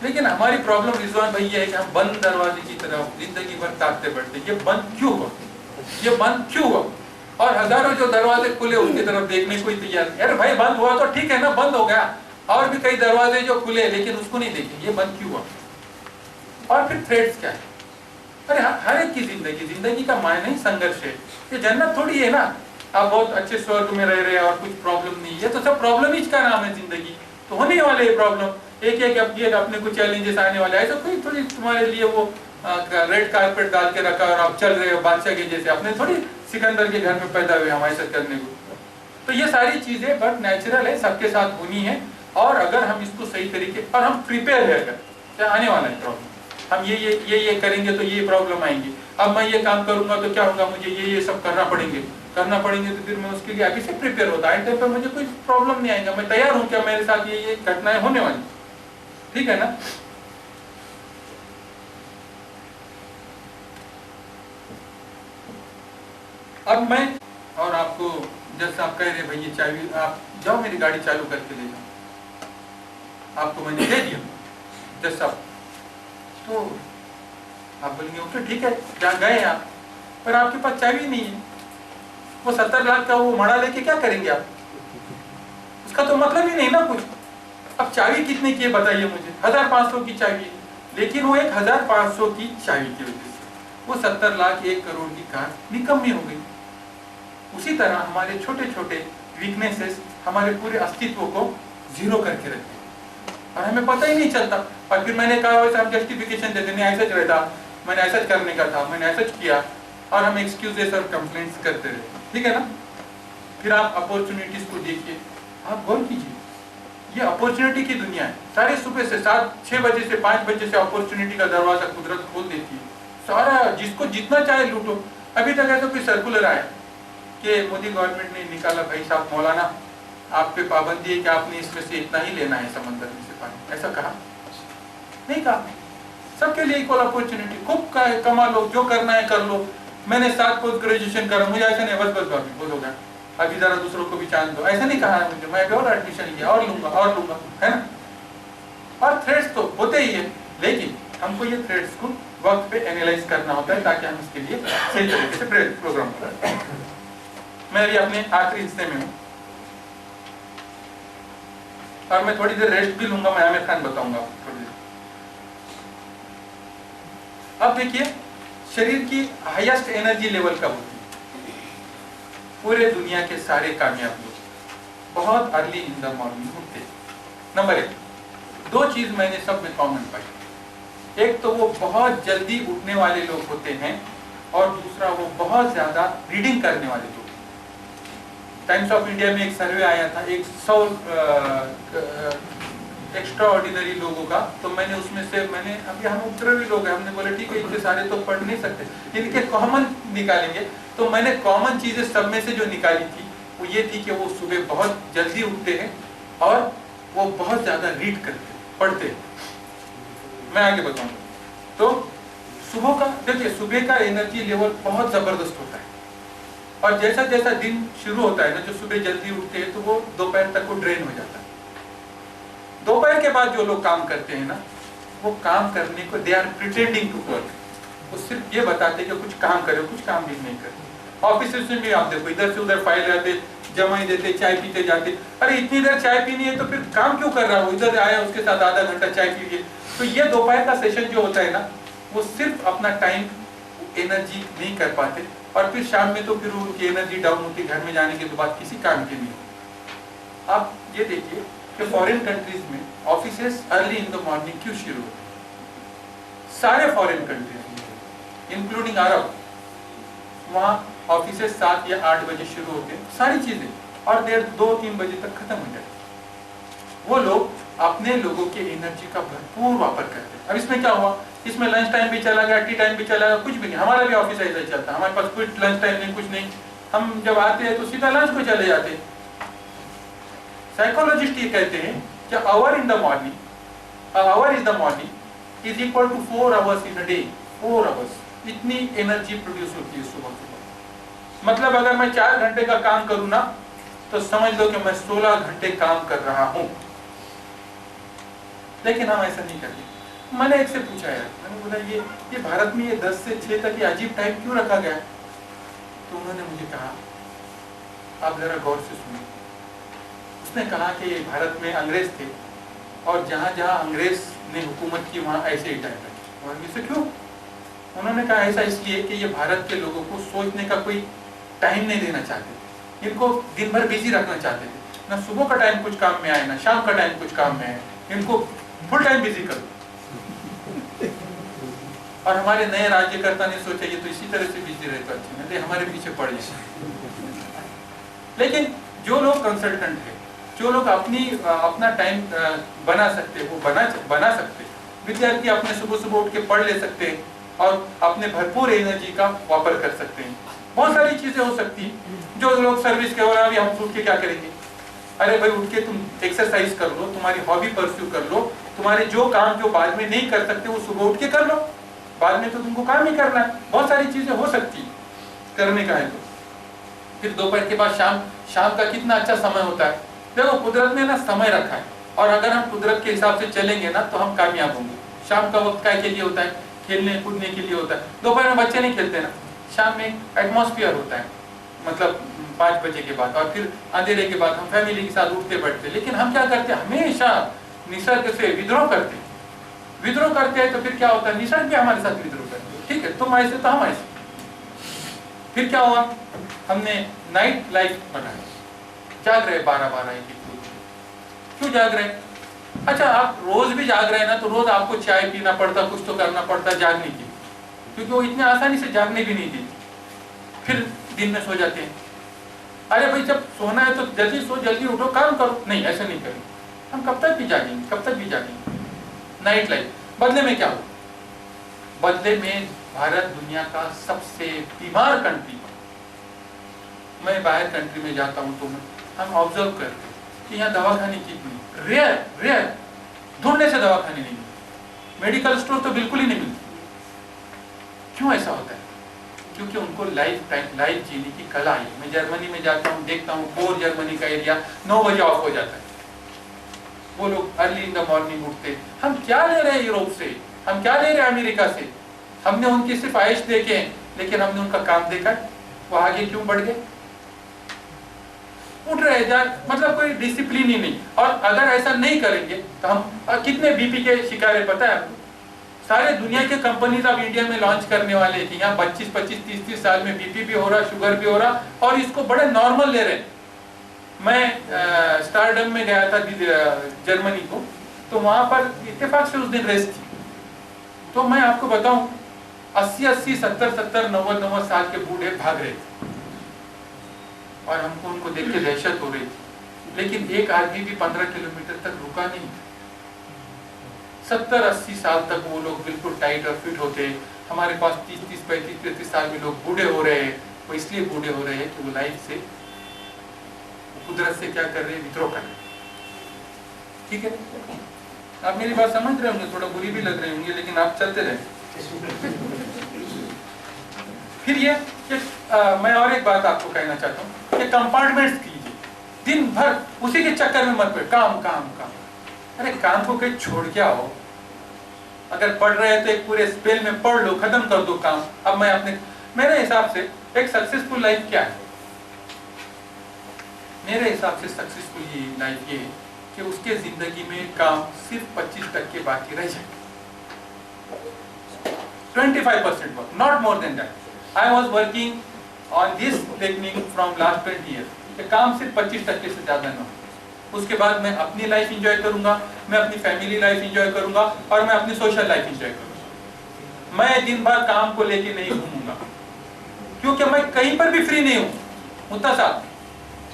लेकिन हमारी प्रॉब्लम रिजवान भाई ये है कि हम बंद दरवाजे की तरफ जिंदगी भर ताकते बढ़ते। ये बंद क्यों हुआ, ये बंद क्यों हुआ? और हजारों जो दरवाजे खुले उसकी तरफ देखने को ही तैयार नहीं। अरे भाई बंद हुआ तो ठीक है ना, बंद हो गया, और भी कई दरवाजे जो खुले लेकिन उसको नहीं देखे, ये बंद क्यों हुआ? और फिर थ्रेड्स क्या है? अरे हर एक की जिंदगी का मायने ही संघर्ष है। ये जन्नत थोड़ी है ना, आप बहुत अच्छे स्वर्ग में रह रहे हैं और कुछ प्रॉब्लम नहीं है। तो सब प्रॉब्लम ही का नाम है जिंदगी। तो होने वाले प्रॉब्लम एक एक अपने को चैलेंजेस आने वाले। ऐसा कोई थोड़ी तुम्हारे लिए वो रेड कारपेट डाल के रखा और आप चल रहे हो बादशाह के जैसे। अपने थोड़ी सिकंदर के घर में पैदा हुए हम ऐसा करने को। तो ये सारी चीजें बट नेचुरल है, सबके साथ होनी है। और अगर हम इसको सही तरीके और हम प्रिपेयर है, अगर आने वाला है प्रॉब्लम, हम ये करेंगे तो ये प्रॉब्लम आएंगी। अब मैं ये काम करूंगा तो क्या होगा, मुझे ये सब करना पड़ेंगे तो फिर मैं उसके लिए अभी से प्रिपेयर होता है। टाइम पर मुझे कोई प्रॉब्लम नहीं आएगा, मैं तैयार हूँ क्या मेरे साथ ये घटनाएं होने वाली, ठीक है ना। अब मैं और आपको जैसे आप कह रहे भाई ये चाबी आप जाओ मेरी गाड़ी चालू करके ले जाओ, आपको मैंने दे दिया जैसा, तो आप बोलेंगे ओके ठीक है, जहाँ गए आप, पर आपके पास चाबी नहीं है। वो 70 लाख का वो मड़ा लेके क्या करेंगे आप? उसका तो मतलब ही नहीं ना कुछ। अब चाबी कितने की है बताइए मुझे? 1500 की चाबी है, लेकिन वो एक 1500 की चाबी की वजह से वो 70 लाख 1 करोड़ की कार निकम्मी हो गई। उसी तरह हमारे छोटे छोटे वीकनेसेस हमारे पूरे अस्तित्व को जीरो करके रखते हैं और हमें पता ही नहीं चलता। और फिर मैंने कहा वैसे हम जस्टिफिकेशन देते नहीं, ऐसा रहता, मैंने ऐसा करने का था, मैंने ऐसा किया, और हम एक्सक्यूजेस और कंप्लेंट्स करते रहते, ठीक है ना। फिर आप अपॉर्चुनिटीज को देखिए, आप गौर कीजिए, ये अपॉर्चुनिटी की दुनिया है। सारे सुबह से 6 बजे से 5 बजे से अपॉर्चुनिटी का दरवाजा कुदरत खोल देती है। सारा जिसको जितना चाहे लूटो। अभी तक ऐसा कोई सर्कुलर आया कि मोदी गवर्नमेंट ने निकाला भाई साहब मौलाना आप पे पाबंदी है कि आपने इसमें से इतना ही लेना है समंदर में से पानी, ऐसा कहा नहीं? कहा सबके लिए इक्वल अपॉर्चुनिटी, खूब कमा लो, जो करना है कर लो। मैंने 7 पोस्ट ग्रेजुएशन करा, मुझे ऐसा नहीं बस बहुत हो गया, अभी जरा दूसरों को भी चांस दो, ऐसा नहीं कहा है मुझे। मैं और एडमिशन लिया और लूंगा, है ना। और थ्रेड्स तो होते ही है, लेकिन हमको ये थ्रेड्स को वक्त पे एनालाइज करना होता है ताकि हम इसके लिए सही तरीके से प्रोग्राम करें। मैं अभी अपने आखिरी हिस्से में हूँ। और मैं थोड़ी देर रेस्ट भी लूंगा, मैं आमिर खान बताऊंगा थोड़ी देर। अब देखिए शरीर की हाईएस्ट एनर्जी लेवल कब होती है? पूरे दुनिया के सारे कामयाब लोग बहुत अर्ली इन द मॉर्निंग उठते। नंबर 1, 2 चीज मैंने सब में कॉमन पाई। एक तो वो बहुत जल्दी उठने वाले लोग होते हैं और दूसरा वो बहुत ज्यादा रीडिंग करने वाले लोग। टाइम्स ऑफ इंडिया में एक सर्वे आया था 100 एक्स्ट्रा ऑर्डिनरी लोगों का, तो मैंने उसमें से अभी हम उपद्रवी लोग हैं, हमने बोला ठीक है इतने सारे तो पढ़ नहीं सकते, इनके कॉमन निकालेंगे। तो मैंने कॉमन चीजें सब में से जो निकाली थी वो ये थी कि वो सुबह बहुत जल्दी उठते हैं और वो बहुत ज्यादा रीड करते पढ़ते हैं। मैं आगे बताऊंगा। तो सुबह का देखिए, सुबह का एनर्जी लेवल बहुत जबरदस्त होता है और जैसा जैसा दिन शुरू होता है ना, जो सुबह जल्दी उठते हैं तो वो दोपहर तक वो ड्रेन हो जाता है। दोपहर के बाद जो लोग काम करते हैं ना, वो काम करने को they are pretending to work, वो सिर्फ ये बताते हैं कि कुछ काम करो, कुछ काम भी नहीं करते। ऑफिस में भी आप देखो इधर से उधर फाइल आते, जमा ही देते, चाय पीते जाते। अरे इतनी देर चाय पीनी है तो फिर काम क्यों कर रहा हो? इधर आया उसके साथ आधा घंटा चाय पी लिए। तो ये दोपहर का सेशन जो होता है ना, वो सिर्फ अपना टाइम एनर्जी नहीं कर पाते और फिर शाम में तो फिर उनकी एनर्जी डाउन होती, घर में जाने के बाद किसी काम के नहीं। आप ये देखिए कि फॉरेन कंट्रीज में offices early in the morning क्यों शुरू होते हैं? सारे फॉरेन कंट्रीज इंक्लूडिंग अरब, वहाँ ऑफिसेस 7 या 8 बजे शुरू होते हैं सारी चीजें, और देर 2-3 बजे तक खत्म हो जाती। वो लोग अपने लोगों के एनर्जी का भरपूर वापर करते हैं। अब इसमें क्या हुआ, इसमें लंच टाइम भी चला गया, टी टाइम भी चला गया, कुछ भी नहीं। हमारा भी ऑफिस ऐसा ही चलता है, हमारे पास कोई लंच टाइम नहीं, कुछ नहीं। हम जब आते हैं तो सीधा लंच को चले जाते हैं। साइकोलॉजिस्ट ये कहते हैं कि hour is the morning is equal to 4 hours in a day. 4 hours इतनी एनर्जी प्रोड्यूस होती है सुबह सुबह। मतलब अगर मैं 4 घंटे का काम करूं ना, तो समझ लो कि मैं 16 घंटे काम कर रहा हूं। लेकिन हम ऐसा नहीं करते। मैंने एक से पूछा यार, मैंने बोला ये भारत में ये 10 से 6 तक ये अजीब टाइम क्यों रखा गया? तो उन्होंने मुझे कहा, आप जरा गौर से सुनिए। उसने कहा कि ये भारत में अंग्रेज थे और जहां जहां अंग्रेज ने हुकूमत की वहां ऐसे ही टाइम रखे। और इससे क्यों? उन्होंने कहा ऐसा इसलिए कि ये भारत के लोगों को सोचने का कोई टाइम नहीं देना चाहते, इनको दिन भर बिजी रखना चाहते थे। ना सुबह का टाइम कुछ काम में आए, ना शाम का टाइम कुछ काम में आए, इनको फुल टाइम बिजी करो। और हमारे नए राज्यकर्ता ने सोचा ये तो इसी तरह से बिजी रहे तो अच्छी नहीं, हमारे पीछे पड़ जाए। लेकिन जो लोग कंसल्टेंट है, जो लोग अपना टाइम बना सकते हैं, वो बना सकते हैं। विद्यार्थी अपने सुबह उठ के पढ़ ले सकते हैं और अपने भरपूर एनर्जी का वापर कर सकते हैं। बहुत सारी चीजें हो सकती हैं। जो लोग सर्विस के अभी हम उठ के क्या करेंगे? अरे भाई उठ के तुम एक्सरसाइज कर लो, तुम्हारी हॉबी परस्यू कर लो, तुम्हारे जो काम जो बाद में नहीं कर सकते वो सुबह उठ के कर लो, बाद में तो तुमको काम ही करना है। बहुत सारी चीजें हो सकती करने का है। तो फिर दोपहर के बाद शाम का कितना अच्छा समय होता है। देखो कुदरत ने ना समय रखा है, और अगर हम कुदरत के हिसाब से चलेंगे ना तो हम कामयाब होंगे। शाम का वक्त काय के लिए होता है? खेलने कूदने के लिए होता है। दोपहर में बच्चे नहीं खेलते ना, शाम में एटमॉस्फेयर होता है, मतलब 5 बजे के बाद, और फिर अंधेरे के बाद हम फैमिली के साथ उठते बैठते। लेकिन हम क्या करते हैं? हमेशा निसर्ग से विद्रोह करते हैं। तो फिर क्या होता है? निसर्ग भी हमारे साथ विद्रोह करते हैं। ठीक है, तुम ऐसे तो हम ऐसे। फिर क्या हुआ? हमने नाइट लाइफ बनाया, जाग रहे 12-12 1 क्यों जाग रहे? अच्छा, आप रोज भी जाग रहे हैं ना, तो रोज आपको चाय पीना पड़ता, कुछ तो करना पड़ता जागने के लिए, क्योंकि वो इतने आसानी से जागने भी नहीं देती। फिर दिन में सो जाते हैं। अरे भाई जब सोना है तो जल्दी सो, जल्दी उठो, काम करो। नहीं, ऐसा नहीं करेंगे हम। कब तक भी जागेंगे? Night life. बदले में क्या हो? बदले में भारत दुनिया का सबसे बीमार कंट्री। मैं बाहर कंट्री में जाता हूँ तो हम ऑब्जर्व करते हैं कि यहाँ दवाखाने कितनी रेयर ढूंढने से दवाखाने नहीं मिलते, मेडिकल स्टोर तो बिल्कुल ही नहीं मिलते। क्यों ऐसा होता है? क्योंकि उनको लाइफ जीने की कला है। मैं जर्मनी में जाता हूँ, देखता हूँ पूर्व जर्मनी का एरिया 9 बजे ऑफ हो जाता है। वो लोग अर्ली इन द मॉर्निंग उठते। हम क्या ले रहे हैं यूरोप से? हम क्या ले रहे हैं अमेरिका से? हमने उनकी सिर्फ आयश देखे, लेकिन हमने उनका काम देखा। वो आगे क्यों बढ़ गए? उठ रहे जा, मतलब कोई डिसिप्लिन ही नहीं। और अगर ऐसा नहीं करेंगे तो हम कितने बीपी के शिकार है पता है आपको? सारे दुनिया के कंपनीज अब इंडिया में लॉन्च करने वाले हैं कि यहाँ 25, 25, 30, 30 साल में बीपी भी हो रहा, शुगर भी हो रहा, और इसको बड़े नॉर्मल ले रहे हैं। मैं स्टारडम में गया था जर्मनी को, तो वहां पर इत्तेफाक से उस दिन रेस थी। तो मैं आपको बताऊं 80, 70, 90 साल के बूढ़े भाग रहे थे और हमको उनको देख के दहशत हो रही थी, लेकिन एक आदमी भी 15 किलोमीटर तक रुका नहीं। 70, 80 साल तक वो लोग बिल्कुल टाइट और फिट होते हैं। हमारे पास 30, 35, 33 साल में लोग बूढ़े हो रहे हैं। वो इसलिए बूढ़े हो रहे हैं कि वो लाइफ से, कुदरत से क्या कर रहे हैं, विद्रोह कर रहे हैं। ठीक है, आप मेरी बात समझ रहे होंगे, थोड़ा बुरी भी लग रही होंगी, लेकिन आप चलते रहे। फिर ये मैं और एक बात आपको कहना चाहता हूँ कि कंपार्टमेंट्स कीजिए, दिन भर उसी के चक्कर में मत पड़े, काम काम काम। अरे काम को कहीं छोड़ के आओ। अगर पढ़ रहे हैं तो एक पूरे स्पेल में पढ़ लो, खत्म कर दो काम। अब मैं मेरे हिसाब से एक सक्सेसफुल लाइफ क्या है? मेरे हिसाब से सक्सेसफुल लाइफ ये है कि उसके जिंदगी में काम सिर्फ 25% बाकी रह जाए। 25% work, not more than that. I was working on this technique from last 20 years. काम सिर्फ 25% से ज्यादा ना हो। उसके बाद मैं अपनी लाइफ एंजॉय करूंगा, मैं अपनी फैमिली लाइफ एंजॉय करूंगा और मैं अपनी सोशल लाइफ एंजॉय करूंगा। मैं दिन भर काम को लेके नहीं घूमूंगा, क्योंकि मैं कहीं पर भी फ्री नहीं हूँ। मुत्ता साहब,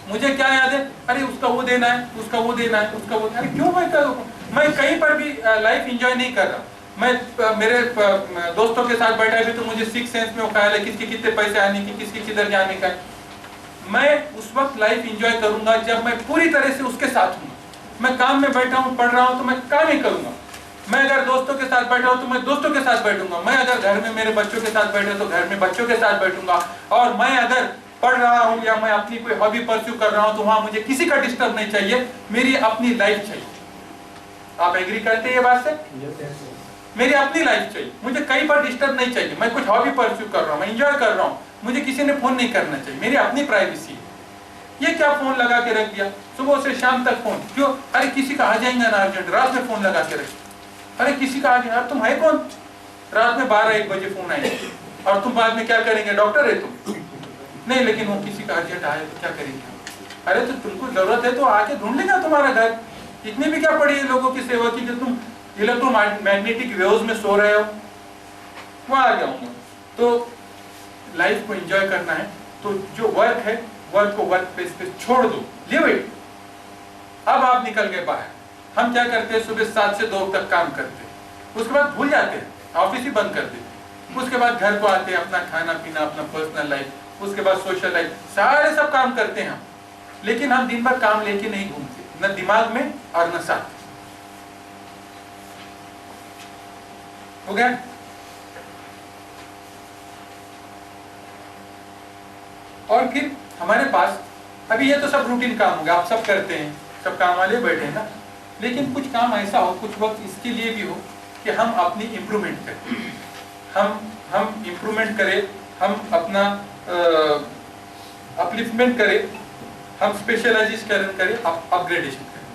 मुझे क्या याद है, अरे उसका वो देना है, उसका वो देना है, उसका वो, अरे क्यों मैं कहीं पर भी लाइफ एंजॉय नहीं कर रहा। मैं मेरे दोस्तों के साथ बैठा भी तो मुझे 6 सेंस में ख्याल है किसके कितने पैसे आने की, किसके किधर जाने का है। मैं उस वक्त लाइफ एंजॉय करूंगा जब मैं पूरी तरह से उसके साथ हूँ। मैं काम में बैठा हूँ, पढ़ रहा हूँ, तो मैं काम ही करूंगा। मैं अगर दोस्तों के साथ बैठा हूँ तो मैं दोस्तों के साथ बैठूंगा। मैं अगर घर में मेरे बच्चों के साथ बैठा तो घर में बच्चों के साथ बैठूंगा। और मैं अगर पढ़ रहा हूँ या मैं अपनी कोई हॉबी परस्यू कर रहा हूँ तो वहां मुझे किसी का डिस्टर्ब नहीं चाहिए, मेरी अपनी लाइफ चाहिए। आप एग्री करते हैं ये बात से? मेरी अपनी लाइफ चाहिए, मुझे कहीं पर डिस्टर्ब नहीं चाहिए। मैं कुछ हॉबी परस्यू कर रहा हूँ, मैं एंजॉय कर रहा हूँ, मुझे किसी ने फोन नहीं करना चाहिए, मेरी अपनी प्राइवेसी है। ये क्या फोन लगा के रख दिया, सुबह से शाम तक फोन, क्यों? अरे किसी का आ जाएंगे ना अर्जेंट, रात में फोन लगा के रख। अरे किसी का आ जाए, यार तुम है कौन? रात में 12-1 बजे फोन आएंगे और तुम बाद में क्या करेंगे? डॉक्टर है तुम? नहीं, लेकिन वो किसी का अर्जेंट आए तो क्या करेंगे? अरे तो तुमको जरूरत है तो आके ढूंढ लेगा तुम्हारा घर। इतनी भी क्या पड़ी है लोगों की सेवा की जो तुम इलेक्ट्रोमैग्नेटिक वेव्स में सो रहे हो? वो आ जाऊंगा। तो लाइफ को एंजॉय करना है तो जो वर्क है, वर्क को वर्क प्लेस पे छोड़ दो, लिव इट। अब आप निकल गए बाहर। हम क्या करते हैं, सुबह 7 से 2 तक काम करते हैं, उसके बाद भूल जाते हैं, ऑफिस ही बंद कर देते हैं। उसके बाद घर को आते हैं, अपना खाना पीना, अपना पर्सनल लाइफ, उसके बाद सोशल लाइफ, सारे सब काम करते हैं हम। लेकिन हम दिन भर काम लेके नहीं घूमते, न दिमाग में और न साथ। हो गया? और फिर हमारे पास अभी ये तो सब रूटीन काम हो गया, आप सब करते हैं, सब काम वाले बैठे हैं ना। लेकिन कुछ काम ऐसा हो, कुछ वक्त इसके लिए भी हो कि हम अपनी इम्प्रूवमेंट करें, हम इम्प्रूवमेंट करें, हम अपना अपलिफ्टमेंट करें, हम स्पेशलाइजेशन करें, अपग्रेडेशन करें।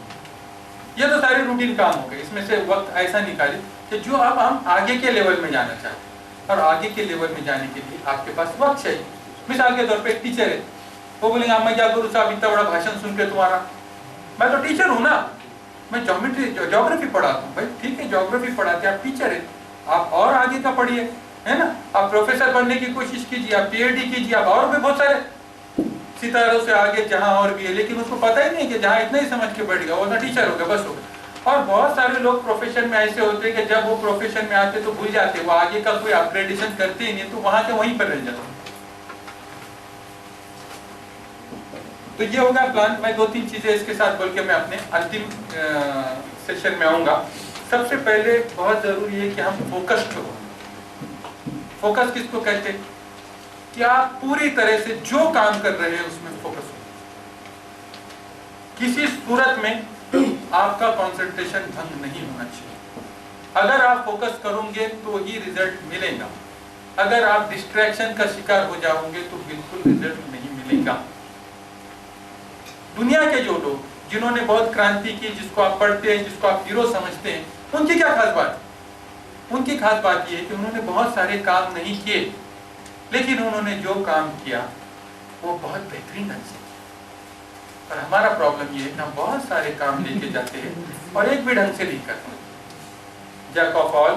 ये तो सारे रूटीन काम हो गए। इसमें से वक्त ऐसा निकालें कि जो अब हम आगे के लेवल में जाना चाहते हैं, और आगे के लेवल में जाने के लिए आपके पास वक्त चाहिए। मिसाल के तौर पे एक टीचर है, वो बोलेंगे मैं क्या करूँ साहब, इतना बड़ा भाषण सुन के तुम्हारा, मैं तो टीचर हूँ ना, मैं ज्योग्राफी पढ़ाता हूँ। भाई ठीक है, ज्योग्राफी पढ़ाते हैं, आप टीचर है, आप और आगे का पढ़िए, है ना। आप प्रोफेसर बनने की कोशिश कीजिए, आप PhD कीजिए, आप और भी बहुत सारे सितारों से आगे जहाँ और भी है। लेकिन उसको पता ही नहीं कि जहाँ इतना ही समझ के बैठ गया वो ना टीचर हो गया, बस हो गया। और बहुत सारे लोग प्रोफेशन में ऐसे होते हैं कि जब वो प्रोफेशन में आते तो भूल जाते, वो आगे का कोई अपग्रेडेशन करते ही नहीं, तो वहां के वहीं पर रह जाते। तो ये होगा प्लान। मैं 2-3 चीजें इसके साथ बोल के मैं अपने अंतिम सेशन में आऊंगा। सबसे पहले बहुत जरूरी है कि हम फोकस्ड हो। फोकस किसको कहते हैं? कि आप पूरी तरह से जो काम कर रहे हैं उसमें फोकस हो। किसी सूरत में आपका कंसंट्रेशन भंग नहीं होना चाहिए। अगर आप फोकस करोगे तो ही रिजल्ट मिलेगा। अगर आप डिस्ट्रैक्शन का शिकार हो जाओगे तो बिल्कुल रिजल्ट नहीं मिलेगा। दुनिया के जो लोग जिन्होंने बहुत क्रांति की, जिसको आप पढ़ते हैं, जिसको आप हीरो समझते हैं, उनकी क्या खास बात है? उनकी खास बात यह है कि उन्होंने बहुत सारे काम नहीं किए, लेकिन उन्होंने जो काम किया वो बहुत बेहतरीन ढंग से। और हमारा प्रॉब्लम ये है कि हम बहुत सारे काम लेके जाते हैं और एक भी ढंग से नहीं करते। जैक ऑफ ऑल,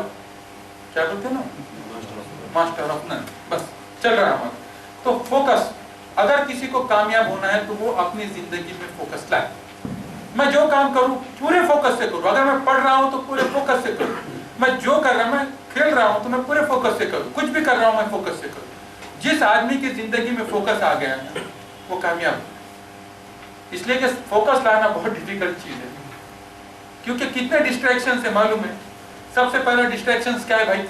क्या बोलते हैं ना, मास्टर ऑफ नन, बस चल रहा हमारा। तो फोकस, अगर किसी को कामयाब होना है तो वो अपनी जिंदगी में फोकस लाए। मैं जो काम करूं पूरे फोकस से करूं। अगर मैं पढ़ रहा हूं तो पूरे फोकस से करूं। मैं जो कर रहा हूं, मैं खेल रहा हूं तो मैं पूरे फोकस से करूं। कुछ भी कर रहा हूं मैं फोकस से करूं। जिस आदमी की जिंदगी में फोकस आ गया वो कामयाब है। इसलिए कि फोकस लाना बहुत डिफिकल्ट चीज है, क्योंकि कितने डिस्ट्रैक्शन है मालूम है। सबसे पहला डिस्ट्रैक्शन क्या है भाई?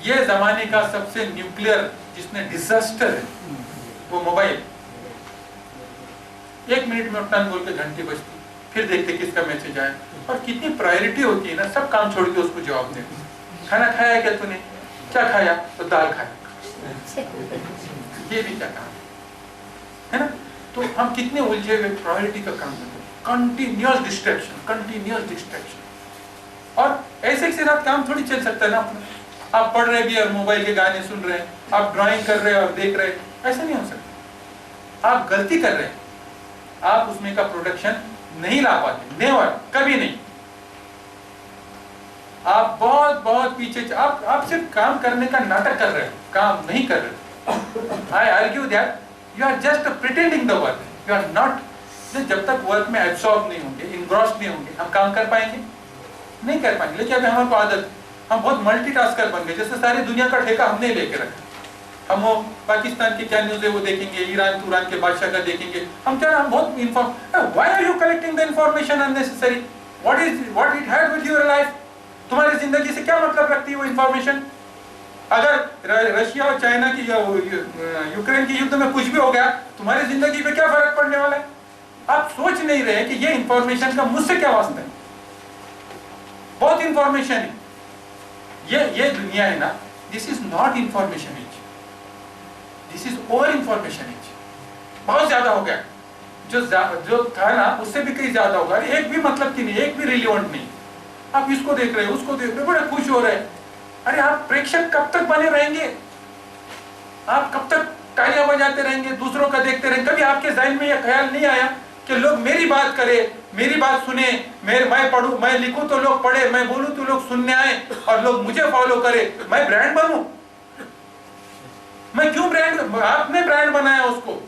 ये जमाने का सबसे न्यूक्लियर जिसने डिजास्टर है वो मोबाइल। 1 मिनट में टन बोल के घंटी बजती, फिर देखते किसका मैसेज आया, और कितनी प्रायोरिटी होती है ना, सब काम छोड़ के उसको जवाब दे। खाना खाया क्या तूने? क्या खाया? तो दाल खाया। ये भी क्या काम है ना? तो हम कितने उलझे हुए प्रायोरिटी का काम करते हैं। Continuous distraction. और ऐसे एक साथ काम थोड़ी चल सकता है ना अपना। आप पढ़ रहे भी और मोबाइल के गाने सुन रहे हैं, आप ड्राइंग कर रहे हैं और देख रहे हैं, ऐसा नहीं हो सकता। आप गलती कर रहे हैं, आप उसमें का प्रोडक्शन नहीं ला पाते, नेवर, कभी नहीं। आप बहुत पीछे, आप सिर्फ काम करने का नाटक कर रहे हैं, काम नहीं कर रहे। I argue that you are just pretending the work, you are not. जब तक वर्क में एब्सॉर्ब नहीं होंगे, इनग्रॉस नहीं होंगे, हम काम कर पाएंगे? नहीं कर पाएंगे। लेकिन अभी हमारे को आदत, हम बहुत मल्टीटास्कर बन गए, जैसे सारी दुनिया का ठेका हमने लेके रखा। हम वो पाकिस्तान की क्या न्यूज़ है वो देखेंगे, ईरान तुरान के बादशाह का देखेंगे, हम क्या, हम बहुत why are you collecting the information unnecessary? What it had with your life? तुम्हारी जिंदगी से क्या मतलब रखती है वो इंफॉर्मेशन? अगर रशिया और चाइना की यूक्रेन की युद्ध में कुछ भी हो गया, तुम्हारी जिंदगी पे क्या फर्क पड़ने वाला है? आप सोच नहीं रहे कि ये इंफॉर्मेशन का मुझसे क्या वास्ता है। बहुत इंफॉर्मेशन है, ये दुनिया है ना, this is not information age, this is over information age. बहुत ज्यादा हो गया, जो था ना उससे भी कहीं ज्यादा होगा। एक भी मतलब की नहीं, एक भी रिलेवेंट नहीं। आप इसको देख रहे हैं, उसको देख रहे हैं, बड़े खुश हो रहे हैं। अरे आप प्रेक्षक कब तक बने रहेंगे? आप कब तक तालियां बजाते रहेंगे, दूसरों का देखते रहेंगे? कभी आपके ज़हन में यह ख्याल नहीं आया कि लोग मेरी बात करें, मेरी बात सुने, मैं पढ़ूं, मैं लिखूं तो लोग पढ़े, मैं बोलूं तो लोग सुनने आए और लोग मुझे फॉलो करें, मैं ब्रांड बनूं? मैं क्यों ब्रांड? आपने ब्रांड बनाया उसको।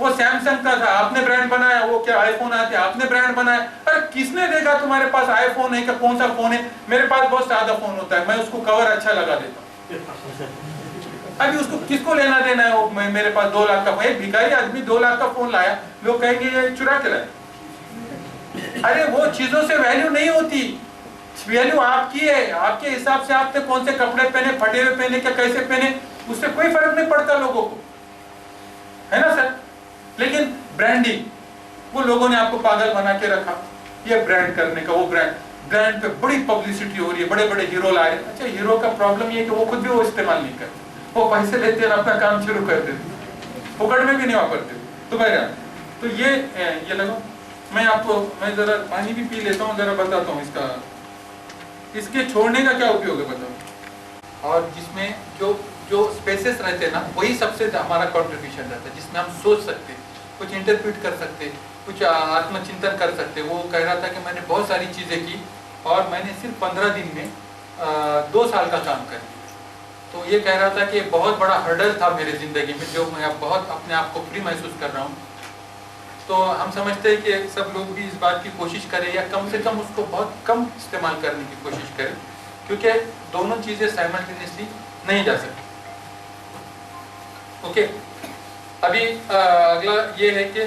वो सैमसंग का था, आपने ब्रांड बनाया। वो क्या आईफोन आते, आपने ब्रांड बनाया। अरे किसने देखा तुम्हारे पास आईफोन है, कौन सा फोन है? मेरे पास बहुत सादा फोन होता है, मैं उसको कवर अच्छा लगा देता हूँ। अभी उसको किसको लेना देना है? वो मेरे पास 2 लाख का, एक भिखारी आदमी 2 लाख का फोन लाया, लोग कहेंगे ये चुरा के लाया। अरे वो चीजों से वैल्यू नहीं होती, वैल्यू आपकी है। आपके हिसाब से आपने कौन से कपड़े पहने, फटे हुए पहने क्या, कैसे पहने, उससे कोई फर्क नहीं पड़ता लोगों को, है ना सर? लेकिन ब्रांडिंग, वो लोगों ने आपको पागल बना के रखा, ये ब्रांड करने का, वो ब्रांड पे बड़ी पब्लिसिटी हो रही है, बड़े बड़े हीरो ला रहे हैं। अच्छा, हीरो का प्रॉब्लम ये कि वो खुद भी वो इस्तेमाल नहीं करते, वो पैसे लेते हैं अपना काम शुरू कर देते, फुकड़ में भी नहीं वापरते। तो ये लगो, मैं जरा पानी भी पी लेता हूँ, जरा बताता हूँ इसके छोड़ने का क्या उपयोग है बताओ। और जिसमें जो स्पेसेस रहते हैं ना, वही सबसे हमारा कंट्रीब्यूशन रहता है, जिसमें हम सोच सकते, कुछ इंटरप्रेट कर सकते, कुछ आत्मचिंतन कर सकते। वो कह रहा था कि मैंने बहुत सारी चीज़ें की और मैंने सिर्फ 15 दिन में 2 साल का काम कर दिया। तो ये कह रहा था कि बहुत बड़ा हर्डल था मेरे ज़िंदगी में, जो मैं बहुत अपने आप को फ्री महसूस कर रहा हूँ। तो हम समझते हैं कि सब लोग भी इस बात की कोशिश करें, या कम से कम उसको बहुत कम इस्तेमाल करने की कोशिश करें, क्योंकि दोनों चीज़ें साइमल्टेनियसली नहीं जा सकती। ओके, अभी अगला ये है कि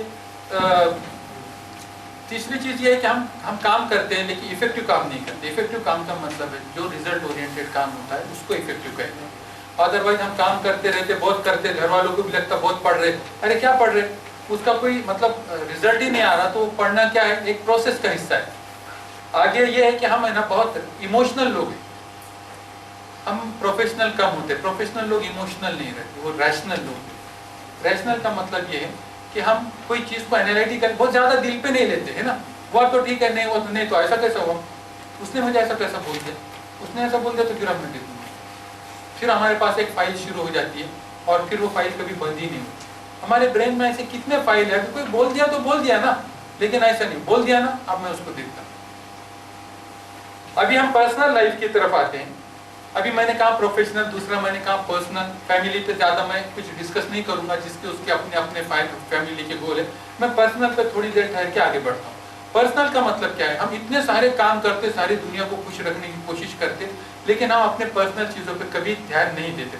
तीसरी चीज़ ये है कि हम काम करते हैं लेकिन इफेक्टिव काम नहीं करते। इफेक्टिव काम का मतलब है जो रिजल्ट ओरिएंटेड काम होता है उसको इफेक्टिव कहते हैं। अदरवाइज हम काम करते रहते, बहुत करते, घर वालों को भी लगता बहुत पढ़ रहे, अरे क्या पढ़ रहे, उसका कोई मतलब रिजल्ट ही नहीं आ रहा। तो पढ़ना क्या है, एक प्रोसेस का हिस्सा है। आगे ये है कि हम है ना बहुत इमोशनल लोग हैं, हम प्रोफेशनल कम होते। प्रोफेशनल लोग इमोशनल नहीं रहते, वो रैशनल लोग। रैशनल का मतलब ये है कि हम कोई चीज़ को एनालिटिकल बहुत ज़्यादा दिल पे नहीं लेते है ना, वो तो ठीक है, नहीं वो तो नहीं, तो ऐसा कैसा हुआ, उसने मुझे ऐसा कैसा बोल दिया, उसने ऐसा बोल दिया तो फिर हम दे दूँगा। फिर हमारे पास एक फाइल शुरू हो जाती है और फिर वो फाइल कभी बंद ही नहीं होती। हमारे ब्रेन में ऐसे कितने फाइल है, कोई बोल दिया तो बोल दिया ना, लेकिन ऐसा नहीं, बोल दिया ना अब मैं उसको देखता हूँ। अभी हम पर्सनल लाइफ की तरफ आते हैं। अभी मैंने कहा प्रोफेशनल, दूसरा मैंने कहा पर्सनल। फैमिली पे ज़्यादा मैं कुछ डिस्कस नहीं करूंगा, जिसके उसके अपने अपने फैमिली के गोल है। मैं पर्सनल पे थोड़ी देर ठहर के आगे बढ़ता हूँ। पर्सनल का मतलब क्या है, हम इतने सारे काम करते, सारी दुनिया को खुश रखने की कोशिश करते, लेकिन हम अपने पर्सनल चीज़ों पे कभी ध्यान नहीं देते।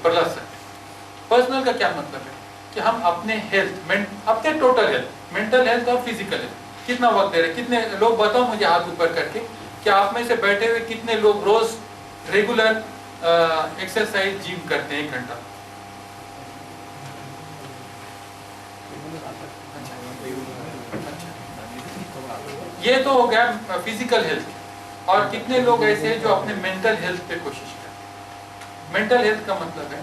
पर्सनल का क्या मतलब है कि हम अपने हेल्थ, अपने टोटल हेल्थ, मेंटल हेल्थ और फिजिकल हेल्थ कितना वक्त दे रहे। कितने लोग, बताओ मुझे हाथ ऊपर करके, कि आप में से बैठे हुए कितने लोग रोज रेगुलर एक्सरसाइज जिम करते हैं 1 घंटा? ये तो हो गया फिजिकल हेल्थ। और कितने लोग ऐसे हैं जो अपने मेंटल हेल्थ पे कोशिश करते हैं। मेंटल हेल्थ का मतलब है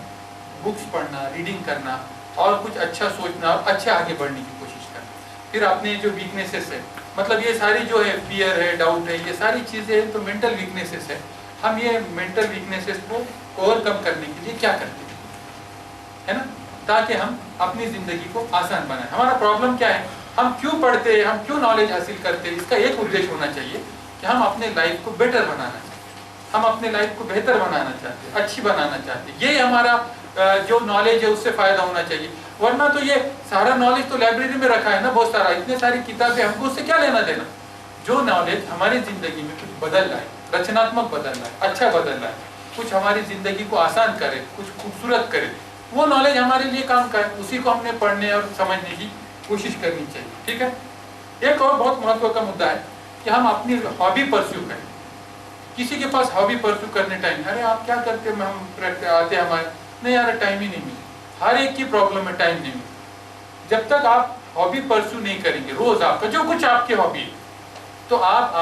बुक्स पढ़ना, रीडिंग करना और कुछ अच्छा सोचना और अच्छा आगे बढ़ने की कोशिश करना। फिर अपने जो वीकनेसेस है, मतलब ये सारी जो है, फियर है, डाउट है, ये सारी चीज़ें हैं तो मेंटल वीकनेसेस है। हम ये मेंटल वीकनेसेस को ओवरकम करने के लिए क्या करते हैं, है ना, ताकि हम अपनी ज़िंदगी को आसान बनाएं। हमारा प्रॉब्लम क्या है, हम क्यों पढ़ते हैं, हम क्यों नॉलेज हासिल करते हैं, इसका एक उद्देश्य होना चाहिए कि हम अपने लाइफ को बेटर बनाना चाहते हैं, हम अपने लाइफ को बेहतर बनाना चाहते हैं, अच्छी बनाना चाहते हैं। ये हमारा जो नॉलेज है उससे फ़ायदा होना चाहिए। वरना तो ये सारा नॉलेज तो लाइब्रेरी में रखा है ना, बहुत सारा, इतने सारी किताबें, हमको उससे क्या लेना देना। जो नॉलेज हमारी ज़िंदगी में कुछ बदल रहा है, रचनात्मक बदल रहा है, अच्छा बदल रहा है, कुछ हमारी ज़िंदगी को आसान करे, कुछ खूबसूरत करे, वो नॉलेज हमारे लिए काम करे, उसी को हमने पढ़ने और समझने की कोशिश करनी चाहिए। ठीक है। एक और बहुत महत्व का मुद्दा है कि हम अपनी हॉबी परस्यू करें। किसी के पास हॉबी परस्यू करने टाइम, अरे आप क्या करते हैं, हम आते हैं हमारे, नहीं यार टाइम ही नहीं मिलता। हर एक की प्रॉब्लम है, टाइम नहीं मिलता। जब तक आप हॉबी परस्यू नहीं करेंगे, रोज आपका जो कुछ आपकी हॉबी है, तो आप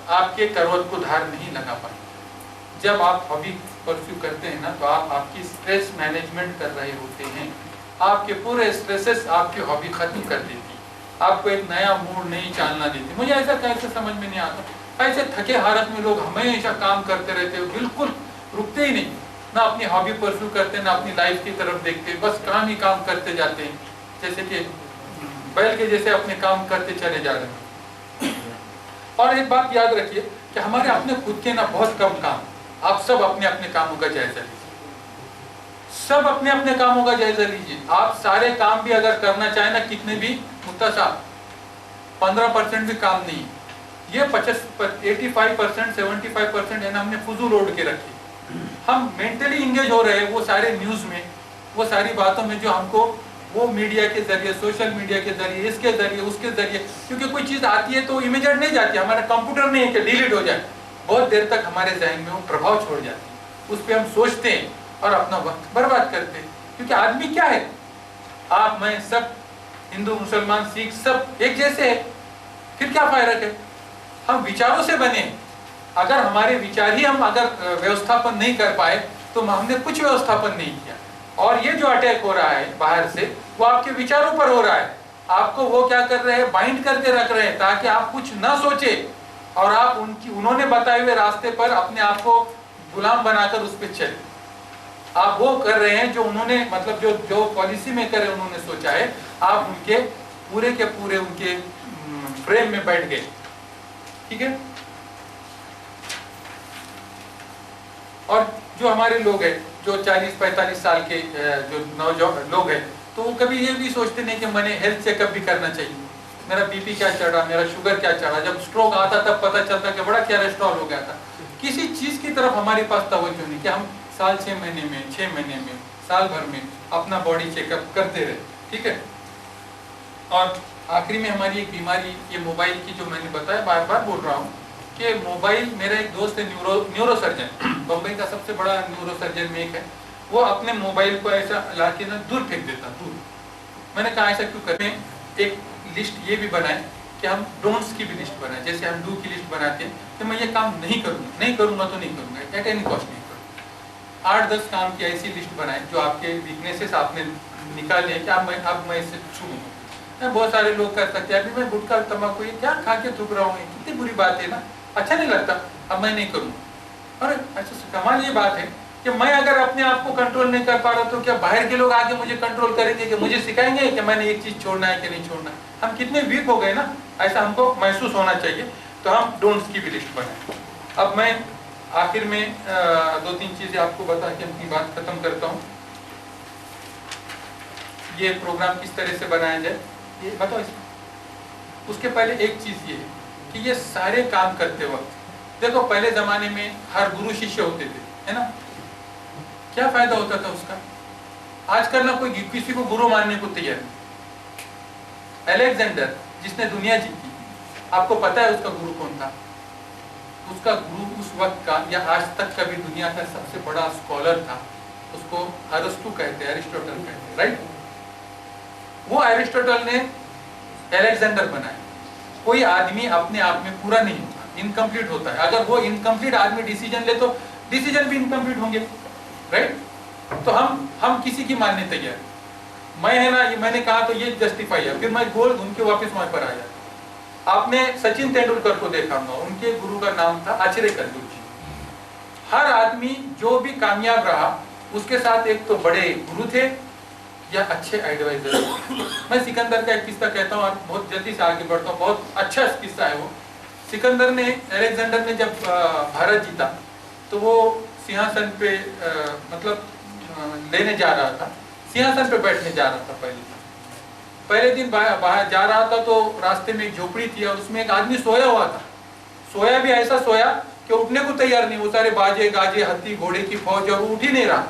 आपके करवट को धार नहीं लगा पाएंगे। जब आप हॉबी परस्यू करते हैं ना, तो आप आपकी स्ट्रेस मैनेजमेंट कर रहे होते हैं। आपके पूरे स्ट्रेसेस आपकी हॉबी खत्म कर देती है, आपको एक नया मूड, नई चालना देती। मुझे ऐसा कैसे समझ में नहीं आता, ऐसे थके हालत में लोग हमेशा काम करते रहते हैं, बिल्कुल रुकते ही नहीं, ना अपनी हॉबी परस्यू करते, ना अपनी लाइफ की तरफ देखते, बस काम ही काम करते जाते हैं, जैसे कि बैल के जैसे अपने काम करते चले जा रहे हैं। और एक बात याद रखिए कि हमारे अपने खुद के ना बहुत कम काम, आप सब अपने अपने कामों का जायजा लीजिए, सब अपने अपने कामों का जायजा लीजिए। आप सारे काम भी अगर करना चाहें ना, कितने भी मुत्तसा 15% भी काम नहीं, ये 85% 75% है ना, हमने फुजूल ओढ़ के रखी। हम मेंटली इंगेज हो रहे हैं वो सारे न्यूज़ में, वो सारी बातों में, जो हमको वो मीडिया के जरिए, सोशल मीडिया के जरिए, इसके जरिए, उसके जरिए, क्योंकि कोई चीज़ आती है तो इमीडिएट नहीं जाती, हमारा कंप्यूटर नहीं है कि डिलीट हो जाए, बहुत देर तक हमारे जहन में वो प्रभाव छोड़ जाती है, उस पर हम सोचते हैं और अपना वक्त बर्बाद करते हैं। क्योंकि आदमी क्या है, आप मैं सब, हिंदू मुसलमान सिख सब एक जैसे है, फिर क्या फर्क है। हम विचारों से बने, अगर हमारे विचार ही हम अगर व्यवस्थापन नहीं कर पाए तो हमने कुछ व्यवस्थापन नहीं किया। और ये जो अटैक हो रहा है बाहर से, वो आपके विचारों पर हो रहा है। आपको वो क्या कर रहे हैं, बाइंड करके रख रहे हैं, ताकि आप कुछ ना सोचे और आप उन्होंने बताए हुए रास्ते पर अपने आप को गुलाम बनाकर उस पर चले। आप वो कर रहे हैं जो उन्होंने, मतलब जो पॉलिसी मेकर है उन्होंने सोचा है, आप उनके पूरे के पूरे उनके फ्रेम में बैठ गए। ठीक है। और जो हमारे लोग हैं, जो 40-45 साल के जो नौजवान लोग हैं, तो वो कभी ये भी सोचते नहीं कि मैंने हेल्थ चेकअप भी करना चाहिए, मेरा बीपी क्या चढ़ा, मेरा शुगर क्या चढ़ा। जब स्ट्रोक आता तब पता चलता कि बड़ा कोलेस्ट्रॉल हो गया था। किसी चीज़ की तरफ हमारे पास तवज्जो नहीं कि हम साल 6 महीने में, 6 महीने में, साल भर में अपना बॉडी चेकअप करते रहे। ठीक है। और आखिरी में हमारी एक बीमारी, ये मोबाइल की, जो मैंने बताया, बार बार बोल रहा हूँ कि मोबाइल, मेरा एक दोस्त है न्यूरो सर्जन, बम्बई का सबसे बड़ा न्यूरो सर्जन में एक है, वो अपने मोबाइल को ऐसा ला के ना दूर फेंक देता, दूर। मैंने कहा ऐसा क्यों करें, एक लिस्ट ये भी बनाए कि हम डोंट्स की भी लिस्ट बनाए, जैसे हम डू की लिस्ट बनाते हैं कि मैं ये काम नहीं करूँगा तो नहीं करूँगा, एट एनी कॉस्ट नहीं करूँगा। 8-10 काम की ऐसी लिस्ट बनाए जो आपके वीकनेसेस आपने निकाल लिया कि अब मैं इसे छूऊंगा। बहुत सारे लोग कर सकते हैं, अभी मैं गुटखा तम्बाकू ये क्या खा के थूक रहा हूँ, कितनी बुरी बात है ना, अच्छा नहीं लगता, अब मैं नहीं करूँगा। अरे अच्छा कमाल ये बात है कि मैं अगर अपने आप को कंट्रोल नहीं कर पा रहा तो क्या बाहर के लोग आगे मुझे कंट्रोल करेंगे, कि मुझे सिखाएंगे कि मैंने एक चीज छोड़ना है कि नहीं छोड़ना। हम कितने वीक हो गए ना, ऐसा हमको महसूस होना चाहिए। तो हम डोंट्स की भी लिस्ट बनाए। अब मैं आखिर में 2-3 चीजें आपको बता के अपनी बात खत्म करता हूँ। ये प्रोग्राम किस तरह से बनाया जाए ये बताओ इसमें। उसके पहले एक चीज ये है कि ये सारे काम करते वक्त देखो, पहले जमाने में हर गुरु शिष्य होते थे, है ना, क्या फायदा होता था उसका। आजकल ना कोई किसी को गुरु मानने को तैयार नहीं। अलेक्जेंडर जिसने दुनिया जीती, आपको पता है उसका गुरु कौन था? उसका गुरु उस वक्त का या आज तक का भी दुनिया का सबसे बड़ा स्कॉलर था, उसको अरस्तु कहते हैं, अरिस्टोटल कहते हैं, राइट। वो अरिस्टोटल ने अलेक्जेंडर बनाया। कोई आदमी अपने आप में पूरा नहीं होता, इनकम्प्लीट होता है। अगर वो इनकम्प्लीट आदमी डिसीजन ले तो डिसीजन भी इनकम्प्लीट होंगे, राइट। तो हम किसी की मानने तैयार, मैं है ना, ये मैंने कहा तो ये जस्टिफाई है, फिर मैं गोल घूम के वापस वहां पर आया। आपने सचिन तेंदुलकर को देखा होगा, उनके गुरु का नाम था आचरेकर जी। हर आदमी जो भी कामयाब रहा उसके साथ एक तो बड़े गुरु थे या अच्छे एडवाइजर। मैं सिकंदर का एक किस्सा कहता हूँ और बहुत जल्दी से आगे बढ़ता हूँ, बहुत अच्छा किस्सा है वो। सिकंदर ने, अलेक्जेंडर ने जब भारत जीता तो वो सिंहासन पे मतलब लेने जा रहा था, सिंहासन पे बैठने जा रहा था। पहले दिन बाहर जा रहा था तो रास्ते में एक झोपड़ी थी और उसमें एक आदमी सोया हुआ था। सोया भी ऐसा सोया कि उठने को तैयार नहीं। वो सारे बाजे गाजे, हाथी घोड़े की फौज, और उठ ही नहीं रहा।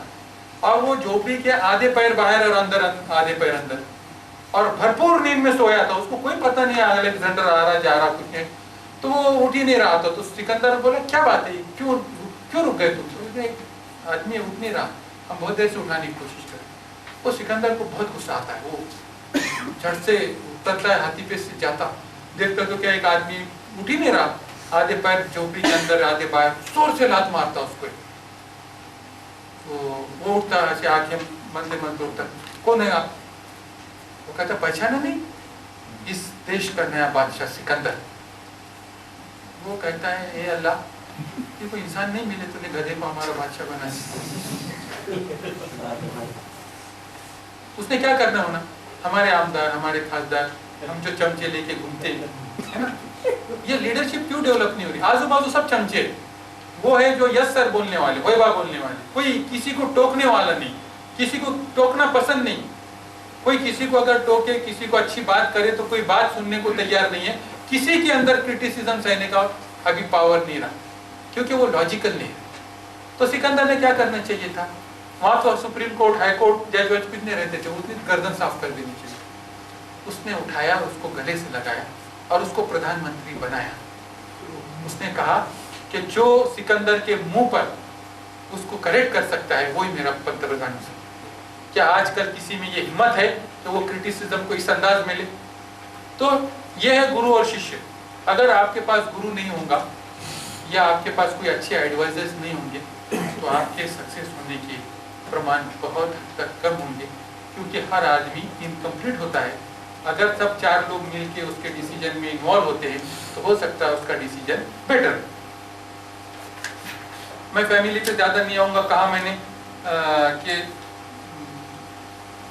और वो झोपड़ी के आधे पैर बाहर और अंदर आधे पैर अंदर, और भरपूर नींद में सोया था। उसको कोई पता नहीं अलेक्जेंडर आ रहा जा रहा कुछ नहीं, तो वो उठ ही नहीं रहा था। तो सिकंदर बोला क्या बात है, क्यों रुक गए तुम? आदमी उठ नहीं रहा, हम बहुत देर से उठाने की कोशिश करें। वो सिकंदर को बहुत गुस्सा आता है, वो झट से उतरता है, हाथी पे से जाता, देखता तो क्या एक आदमी उठ ही नहीं रहा, आधे पैर झोपड़ी के अंदर आधे बाहर, जोर से लात मारता उसको। तो वो उठता ऐसे, आंखें मंदे मंद उठता, कौन है आप? वो कहता पहचाना नहीं, इस देश का नया बादशाह सिकंदर। वो कहता है ए अल्लाह, ये कोई इंसान नहीं मिले तूने गधे को हमारा बादशाह बनाया। उसने क्या करना होना, हमारे आमदार, हमारे खासदार, हम जो चमचे लेके घूमते हैं, है ना, ये लीडरशिप क्यों डेवलप नहीं हो रही? आजू बाजू सब चमचे, वो है जो यस सर बोलने वाले, वही बात बोलने वाले, कोई किसी को टोकने वाला नहीं, किसी को टोकना पसंद नहीं। कोई किसी को अगर टोके, किसी को अच्छी बात करे तो कोई बात सुनने को तैयार नहीं है। किसी के अंदर क्रिटिसिज्म सहने का अभी पावर नहीं रहा, क्योंकि वो लॉजिकल नहीं है। तो सिकंदर ने क्या करना चाहिए था? वहां तो सुप्रीम कोर्ट, हाई कोर्ट, जज वज कितने रहते थे, उसने गर्दन साफ कर देनी चाहिए। उसने उठाया, उसको गले से लगाया और उसको प्रधानमंत्री बनाया। उसने कहा कि जो सिकंदर के मुंह पर उसको करेक्ट कर सकता है वही मेरा पंतप्रधान है। क्या आजकल किसी में ये हिम्मत है कि वो क्रिटिसिज्म को इस अंदाज में ले? तो ये है गुरु और शिष्य। अगर आपके पास गुरु नहीं होगा या आपके पास कोई अच्छे एडवाइजर्स नहीं होंगे तो आपके सक्सेस होने के प्रमाण बहुत हद तक कम होंगे, क्योंकि हर आदमी इनकम्प्लीट होता है। अगर सब 4 लोग मिलके उसके डिसीजन में इन्वॉल्व होते हैं तो हो सकता है उसका डिसीजन बेटर। मैं फैमिली पे ज़्यादा नहीं आऊँगा। कहा मैंने कि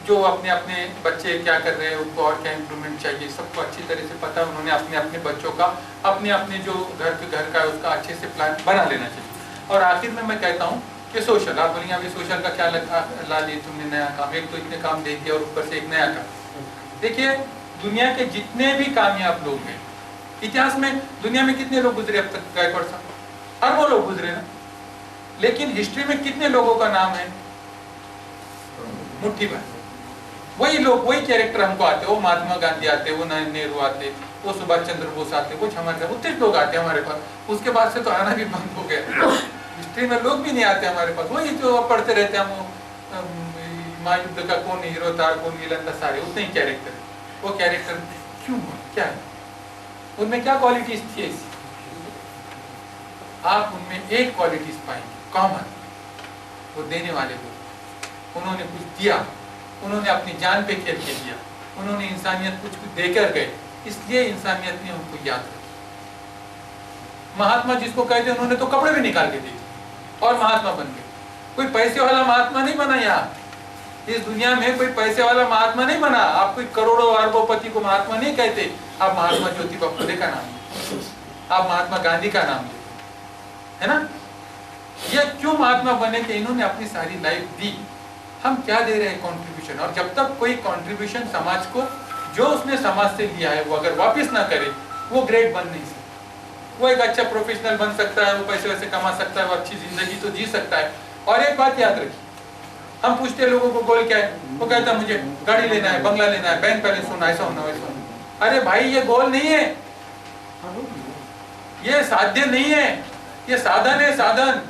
जो अपने अपने बच्चे क्या कर रहे हैं, उनको और क्या इम्प्रूवमेंट चाहिए, सबको अच्छी तरह से पता है। उन्होंने अपने अपने बच्चों का, अपने अपने जो घर का है उसका अच्छे से प्लान बना लेना चाहिए। और आखिर में मैं कहता हूँ कि सोशल, आप बोलेंगे अभी सोशल का क्या ला दिए तुमने नया काम, एक तो इतने काम दे दिया और ऊपर से एक नया काम। देखिए दुनिया के जितने भी कामयाब लोग हैं, इतिहास में दुनिया में कितने लोग गुजरे अब तक? गायकवाड़ साहब अरबों लोग गुजरे ना, लेकिन हिस्ट्री में कितने लोगों का नाम है? मुट्ठी भर। वही लोग, वही कैरेक्टर हमको आते, वो महात्मा गांधी आते, वो नेहरू आते, वो सुभाष चंद्र बोस आते, वो हमारे उतने लोग आते हमारे पास। उसके बाद से तो आना भी बंद हो गया, हिस्ट्री में लोग भी नहीं आते हमारे पास। वही जो पढ़ते रहते हैं हम, महायुद्ध का कौन हीरो था, कौन विलन था, सारे उतने ही कैरेक्टर। वो कैरेक्टर क्यों, क्या है उनमें, क्या क्वालिटीज थी ऐसी? आप उनमें एक क्वालिटीज पाएंगे कॉमन, वो देने वाले लोग। उन्होंने कुछ दिया, उन्होंने अपनी जान पे खेल के दिया, उन्होंने इंसानियत कुछ देकर गए, इसलिए इंसानियत ने उनको याद रखा। महात्मा जिसको कहते हैं उन्होंने तो कपड़े भी निकाल के दिए और महात्मा बन गए। कोई पैसे वाला महात्मा नहीं बना यहाँ, इस दुनिया में कोई पैसे वाला महात्मा नहीं बना। आप कोई करोड़ों अरबोपति को महात्मा नहीं कहते। आप महात्मा ज्योतिबा फुले का नाम लेते, आप महात्मा गांधी का नाम लेते, है ना। ये क्यों महात्मा बने कि इन्होंने अपनी सारी लाइफ दी। हम क्या दे रहे हैं कंट्रीब्यूशन, और जब तक कोई कंट्रीब्यूशन समाज को जो उसने समाज से लिया है वो अगर वापस ना करे, वो ग्रेट बन नहीं सकता। वो एक अच्छा प्रोफेशनल बन सकता है, वो पैसे वैसे कमा सकता है, वो अच्छी जिंदगी तो जी सकता है। और एक बात याद रखिए, हम पूछते हैं लोगों को गोल क्या है, वो कहता है मुझे गाड़ी लेना है, बंगला लेना है, बैंक बैलेंस होना, ऐसा होना, वैसा होना। अरे भाई ये गोल नहीं है, ये साध्य नहीं है, ये साधन है। साधन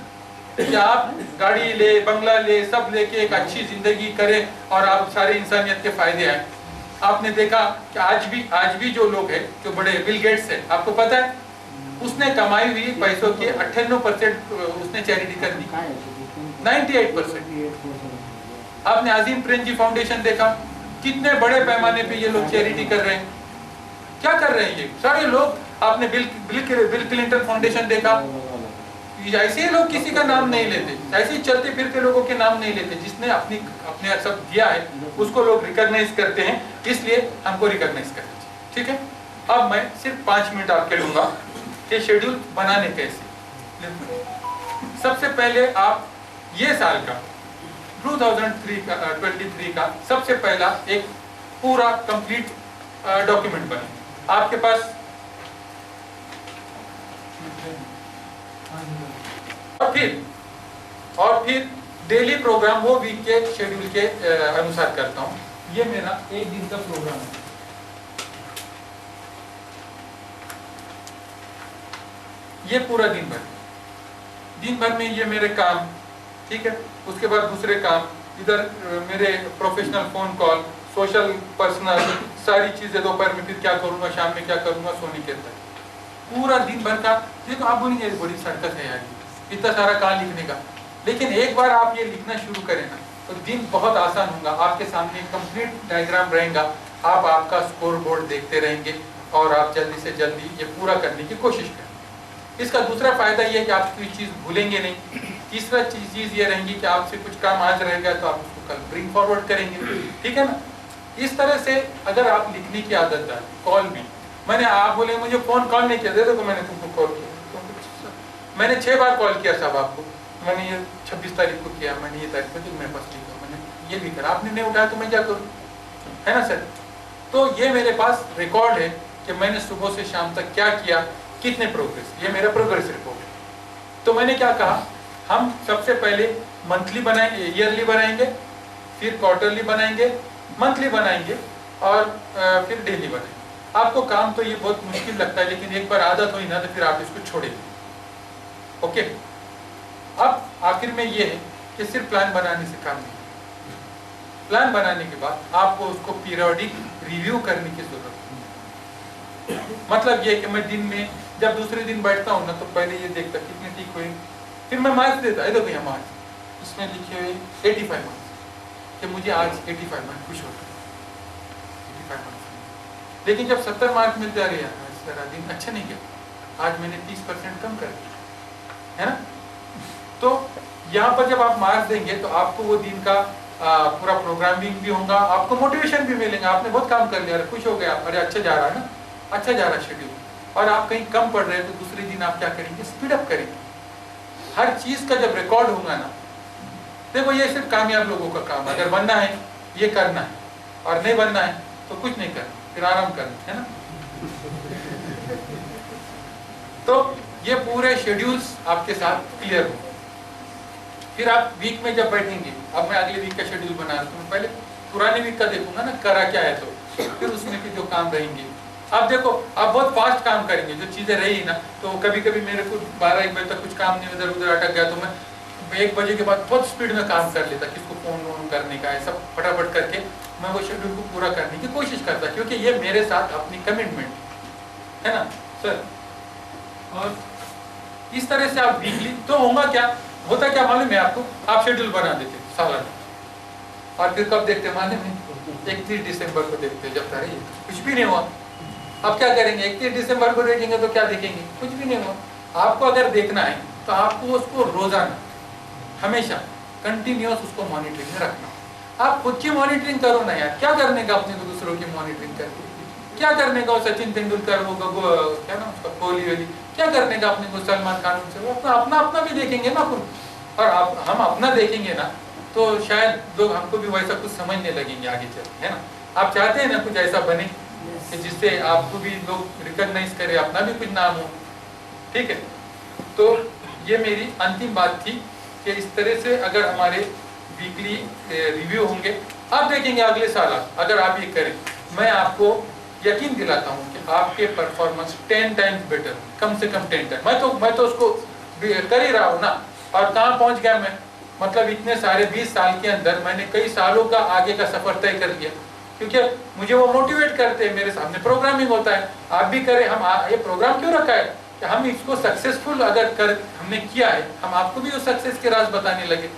कि आप गाड़ी ले, बंगला ले, सब लेके एक अच्छी जिंदगी करें और आप सारे इंसानियत के फायदे आए। आपने देखा कि आज भी जो लोग हैं, जो बड़े बिल गेट्स है, आपको पता है उसने कमाई हुई पैसों के 98% उसने चैरिटी कर दी, 98%। आपने अजीम प्रेमजी फाउंडेशन देखा, कितने बड़े पैमाने पे ये लोग चैरिटी कर रहे हैं। क्या कर रहे हैं ये सारे लोग। आपने बिल क्लिंटन फाउंडेशन देखा, ऐसे ही लोग किसी का नाम नहीं लेते, ऐसे ही चलते फिरते लोगों के नाम नहीं लेते। जिसने अपने सब दिया है उसको लोग रिकॉग्नाइज करते हैं, इसलिए हमको रिकॉग्नाइज करना चाहिए। ठीक है, अब मैं सिर्फ 5 मिनट आपके लूंगा कि शेड्यूल बनाने कैसे। सबसे पहले आप ये साल का 2023 का सबसे पहला एक पूरा कंप्लीट डॉक्यूमेंट बने आपके पास। और फिर डेली प्रोग्राम वो वीक के शेड्यूल के अनुसार करता हूँ। ये मेरा एक दिन का प्रोग्राम है। ये पूरा दिन भर में ये मेरे काम, ठीक है। उसके बाद दूसरे काम, इधर मेरे professional phone call, social personal सारी चीजें। दोपहर में फिर क्या करूँगा, शाम में क्या करूँगा, सोने के अंदर पूरा दिन भर का। ये तो आप बोलेंगे बड़ी सर्कस है यार, इतना सारा कहाँ लिखने का। लेकिन एक बार आप ये लिखना शुरू करें ना, तो दिन बहुत आसान होगा। आपके सामने कंप्लीट डायग्राम रहेगा, आप आपका स्कोर बोर्ड देखते रहेंगे और आप जल्दी से जल्दी ये पूरा करने की कोशिश करें। इसका दूसरा फायदा ये है कि आप कोई चीज़ भूलेंगे नहीं। तीसरा चीज़ ये रहेंगी कि आपसे कुछ काम आज रहेगा तो आप उसको कल ब्रिंग फॉरवर्ड करेंगे, ठीक है ना। इस तरह से अगर आप लिखने की आदत डालें, कॉल भी मैंने, आप बोले मुझे फोन कॉल नहीं किया, दे दो मैंने तुमको कॉल किया। मैंने 6 बार कॉल किया साहब आपको, मैंने ये 26 तारीख को किया, मैंने ये तारीख को दी, मेरे पास ठीक है, मैंने ये भी करा, आपने नहीं उठाया तो मैं क्या करूँ, है ना सर। तो ये मेरे पास रिकॉर्ड है कि मैंने सुबह से शाम तक क्या किया, कितने प्रोग्रेस, ये मेरा प्रोग्रेस रिपोर्ट है। तो मैंने क्या कहा, हम सबसे पहले मंथली बनाएंगे, ईयरली बनाएंगे, फिर क्वार्टरली बनाएंगे, मंथली बनाएंगे और फिर डेली बनाएंगे। आपको काम तो ये बहुत मुश्किल लगता है, लेकिन एक बार आदत हुई ना तो फिर आप इसको छोड़ेंगे। ओके, अब आखिर में ये है कि सिर्फ प्लान बनाने से काम नहीं। प्लान बनाने के बाद आपको उसको पीरियोडिक रिव्यू करने की जरूरत है। मतलब ये कि मैं दिन में जब दूसरे दिन बैठता हूँ ना, तो पहले ये देखता कितने ठीक हुए, फिर मैं मार्क्स देता है। देखो यहाँ मार्क्स इसमें लिखे हुए 85 मार्क्स, कि मुझे आज 85 मार्क्स खुश होता है, 85 मार्क्स। लेकिन जब 70 मार्क्स मिलते आ रहे हैं, सारा दिन अच्छा नहीं गया, आज मैंने 30% कम कर दिया, है ना। तो यहाँ पर जब आप मार्क्स देंगे तो आपको वो दिन का पूरा प्रोग्रामिंग भी होगा, आपको मोटिवेशन भी मिलेगा, आपने बहुत काम कर लिया, खुश हो गया, अरे अच्छा जा रहा है ना, अच्छा जा रहा है शेड्यूल। और आप कहीं कम पढ़ रहे हैं तो दूसरे दिन आप क्या करेंगे, स्पीड अप करेंगे। हर चीज का जब रिकॉर्ड होगा ना, देखो ये सिर्फ कामयाब लोगों का काम है। अगर बनना है ये करना है, और नहीं बनना है तो कुछ नहीं करना, फिर आराम करना, है ना। तो ये पूरे शेड्यूल्स आपके साथ क्लियर हो। फिर आप वीक में जब बैठेंगे, अब मैं अगले वीक का शेड्यूल बना रहा हूँ, तो मैं पहले पुराने वीक का देखूंगा ना, करा क्या है, तो फिर उसमें भी जो काम रहेंगे। आप देखो, आप बहुत फास्ट काम करेंगे, जो चीजें रही ना, तो कभी कभी मेरे को 12-1 बजे तक कुछ काम नहीं, इधर उधर अटक गया, तो मैं 1 बजे के बाद बहुत स्पीड में काम कर लेता, किसको फोन वोन करने का है, सब फटाफट करके मैं वो शेड्यूल को पूरा करने की कोशिश करता, क्योंकि ये मेरे साथ अपनी कमिटमेंट है ना सर। और इस तरह से आप वीकली, तो होगा क्या, होता क्या मालूम है आपको, आप शेड्यूल बना देते सालाना, और फिर कब देखते माने में 31 दिसंबर को देखते, जब तक ये कुछ भी नहीं हुआ। अब क्या करेंगे, 31 दिसंबर को देखेंगे तो क्या देखेंगे, कुछ भी नहीं हुआ। आपको अगर देखना है तो आपको उसको रोजाना हमेशा कंटिन्यूअस उसको मॉनिटरिंग में रखना। आप खुद की मॉनिटरिंग करो ना यार, क्या करने का अपने को दूसरों की मॉनिटरिंग करके, क्या करने का सचिन तेंदुलकर वो क्या ना उसका कोहली वली, क्या करने का अपने को सलमान खान से, अपना अपना भी देखेंगे ना खुद। और हम अपना देखेंगे ना तो शायद लोग हमको भी वैसा कुछ समझने लगेंगे आगे चल, है ना। आप चाहते हैं ना कुछ ऐसा बने कि जिससे आपको भी लोग रिकॉग्नाइज करें, अपना भी कुछ नाम हो, ठीक है। तो ये मेरी अंतिम बात थी कि इस तरह से अगर हमारे वीकली रिव्यू होंगे, आप देखेंगे अगले साल अगर आप ये करें, मैं आपको यकीन दिलाता हूँ कि आपके परफॉर्मेंस 10 टाइम्स बेटर, कम से कम 10 टाइम। मैं तो उसको कर ही रहा हूँ ना। और कहाँ पहुँच गया मैं, मतलब इतने सारे 20 साल के अंदर मैंने कई सालों का आगे का सफर तय कर लिया, क्योंकि मुझे वो मोटिवेट करते हैं। मेरे सामने प्रोग्रामिंग होता है, आप भी करें। हम ये प्रोग्राम क्यों रखा है कि हम इसको सक्सेसफुल अगर कर हमने किया है, हम आपको भी उस सक्सेस के राज बताने लगे।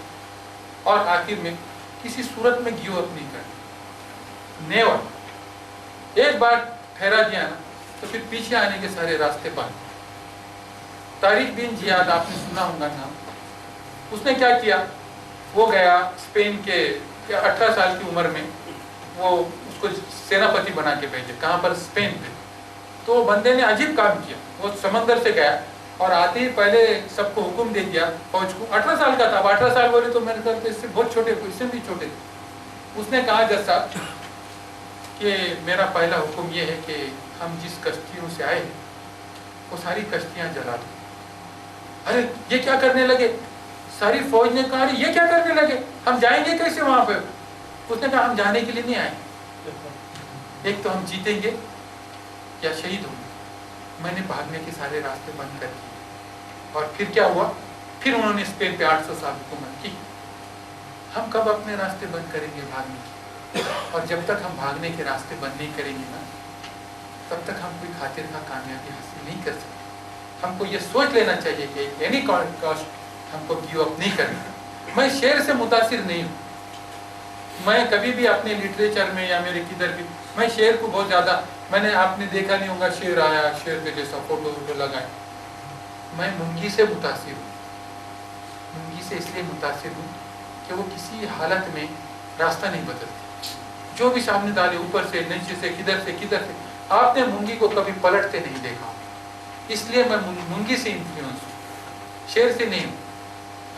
और आखिर में किसी सूरत में गिव अप नहीं करना, नेवर। एक बार ठहरा दिया ना तो फिर पीछे आने के सारे रास्ते बंद। तारिक बिन जियाद आपने सुना होगा नाम, उसने क्या किया, वो गया स्पेन के 18 साल की उम्र में, वो उसको सेनापति बना के भेजे, कहाँ पर, स्पेन पे। तो बंदे ने अजीब काम किया, वो समंदर से गया और आते ही पहले सबको हुक्म दे दिया फौज को। 18 साल का था, 18 साल बोले तो मेरे ख्याल से इससे बहुत छोटे, इससे भी छोटे थे। उसने कहा जैसा कि मेरा पहला हुक्म ये है कि हम जिस कश्तियों से आए वो सारी कश्तियाँ जला दो। अरे ये क्या करने लगे, सारी फौज ने कहा ये क्या करने लगे, हम जाएंगे कैसे वहां पे। उसने कहा हम जाने के लिए नहीं आए, एक तो हम जीतेंगे या शहीद होंगे। मैंने भागने के सारे रास्ते बंद कर दिए। और फिर क्या हुआ, फिर उन्होंने स्पेन पे 800 साल हुकूमत की। हम कब अपने रास्ते बंद करेंगे भागने के, और जब तक हम भागने के रास्ते बंद नहीं करेंगे ना, तब तक हम कोई खातिर का कामयाबी हासिल नहीं कर सकते। हमको ये सोच लेना चाहिए कि एनी कॉस्ट हमको गिव अप नहीं करना। मैं शेर से मुतासिर नहीं हूँ, मैं कभी भी अपने लिटरेचर में या मेरे किधर भी, मैं शेर को बहुत ज़्यादा, मैंने आपने देखा नहीं होगा शेर आया, शेर के जैसा फोटो वोटो लगाए। मैं मुंगी से मुतासिर हूँ। मुंगी से इसलिए मुतासिर हूँ कि वो किसी हालत में रास्ता नहीं बदलती, जो भी सामने डाले, ऊपर से नीचे से किधर से आपने मुंगी को कभी पलटते नहीं देखा, इसलिए मैं मुंगी से इन्फ्लुएंस हूँ, शेर से नहीं हूँ।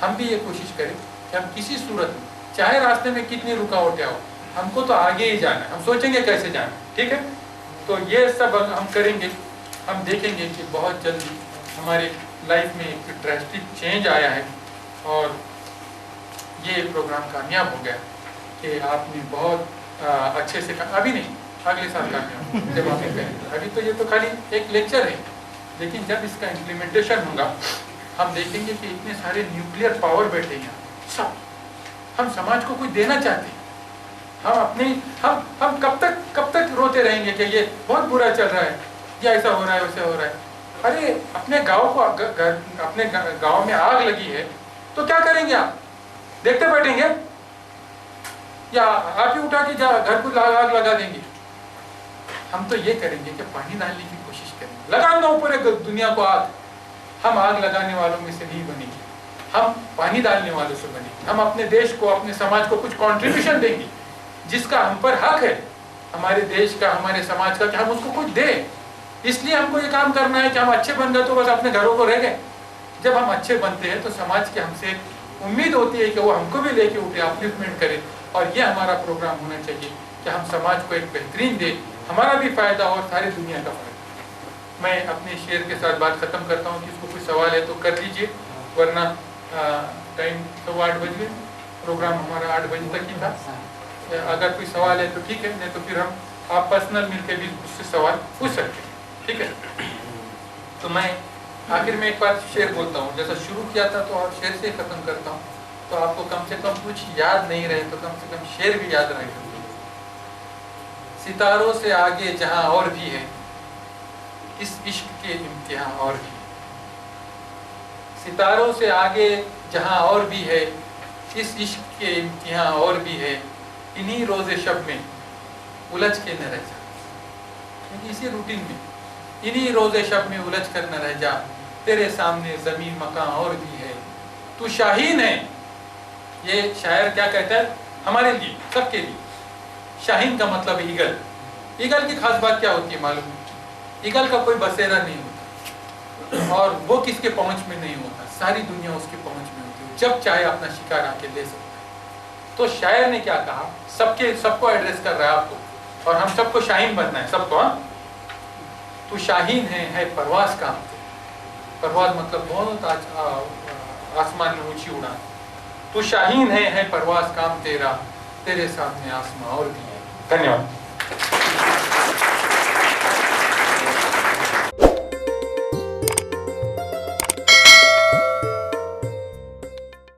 हम भी ये कोशिश करें कि हम किसी सूरत में, चाहे रास्ते में कितनी रुकावटें हो, हमको तो आगे ही जाना है, हम सोचेंगे कैसे जाना है, ठीक है। तो ये सब हम करेंगे, हम देखेंगे कि बहुत जल्दी हमारे लाइफ में एक ड्रास्टिक चेंज आया है। और ये प्रोग्राम कामयाब हो गया कि आपने बहुत अच्छे से, अभी नहीं अगले साल कामयाब जब आप करेंगे। अभी तो ये तो खाली एक लेक्चर है, लेकिन जब इसका इम्प्लीमेंटेशन होगा हम देखेंगे कि इतने सारे न्यूक्लियर पावर बैठे हैं सब, हम समाज को कुछ देना चाहते हैं। हम अपने हम कब तक रोते रहेंगे कि ये बहुत बुरा चल रहा है, या ऐसा हो रहा है वैसा हो रहा है। अरे अपने गांव को अपने गांव में आग लगी है तो क्या करेंगे आप, देखते बैठेंगे या आप ही उठा के घर को आग लगा देंगे। हम तो ये करेंगे कि पानी डालने की कोशिश करेंगे, लगाना ऊपर दुनिया को आग। हम आग लगाने वालों में से नहीं बनेंगे, हम पानी डालने वालों से बनेंगे। हम अपने देश को, अपने समाज को कुछ कंट्रीब्यूशन देंगे जिसका हम पर हक है, हमारे देश का, हमारे समाज का, कि हम उसको कुछ दें। इसलिए हमको ये काम करना है कि हम अच्छे बन गए तो बस अपने घरों को रह गए। जब हम अच्छे बनते हैं तो समाज की हमसे उम्मीद होती है कि वो हमको भी लेके उठे, अपलिफ्टमेंट करे। और ये हमारा प्रोग्राम होना चाहिए कि हम समाज को एक बेहतरीन दें, हमारा भी फायदा और सारी दुनिया का फायदा। मैं अपने शेर के साथ बात खत्म करता हूँ। किसको कोई सवाल है तो कर लीजिए, वरना टाइम 8:15 बज गए, प्रोग्राम हमारा 8 बजे तक ही था। अगर कोई सवाल है तो ठीक है, नहीं तो फिर आप पर्सनल मिलकर भी उससे सवाल पूछ सकते हैं, ठीक है। तो मैं आखिर में एक बार शेर बोलता हूँ, जैसा शुरू किया था तो और शेर से खत्म करता हूँ। तो आपको कम से कम कुछ याद नहीं रहे तो कम से कम शेर भी याद रहेगा। सितारों से आगे जहां और भी है, इस इश्क के इम्तिहान और भी। सितारों से आगे जहां और भी है, इस इश्क के इम्तिहान और भी है। इन्हीं रोजे शब में उलझ के न रह जा, इसी रूटीन में इन्हीं रोजे शब में उलझ कर न रह जा, तेरे सामने जमीन मकान और भी है, तू शाहीन है। ये शायर क्या कहता है हमारे लिए, सबके लिए। शाहीन का मतलब ईगल। ईगल की खास बात क्या होती है मालूम है? ईगल का कोई बसेरा नहीं होता और वो किसके पहुंच में नहीं होता, सारी दुनिया उसके पहुंच में होती है, जब चाहे अपना शिकार आके ले सकता है। तो शायर ने क्या कहा, सबको एड्रेस कर रहा है आपको, और हम सबको शाहीन बनना है, सबको। तू शाहीन है परवास का। परवास मतलब बहुत आसमान में ऊंची उड़ान। तू शाहीन है परवास काम तेरा, तेरे सामने आसमां और भी है। धन्यवाद।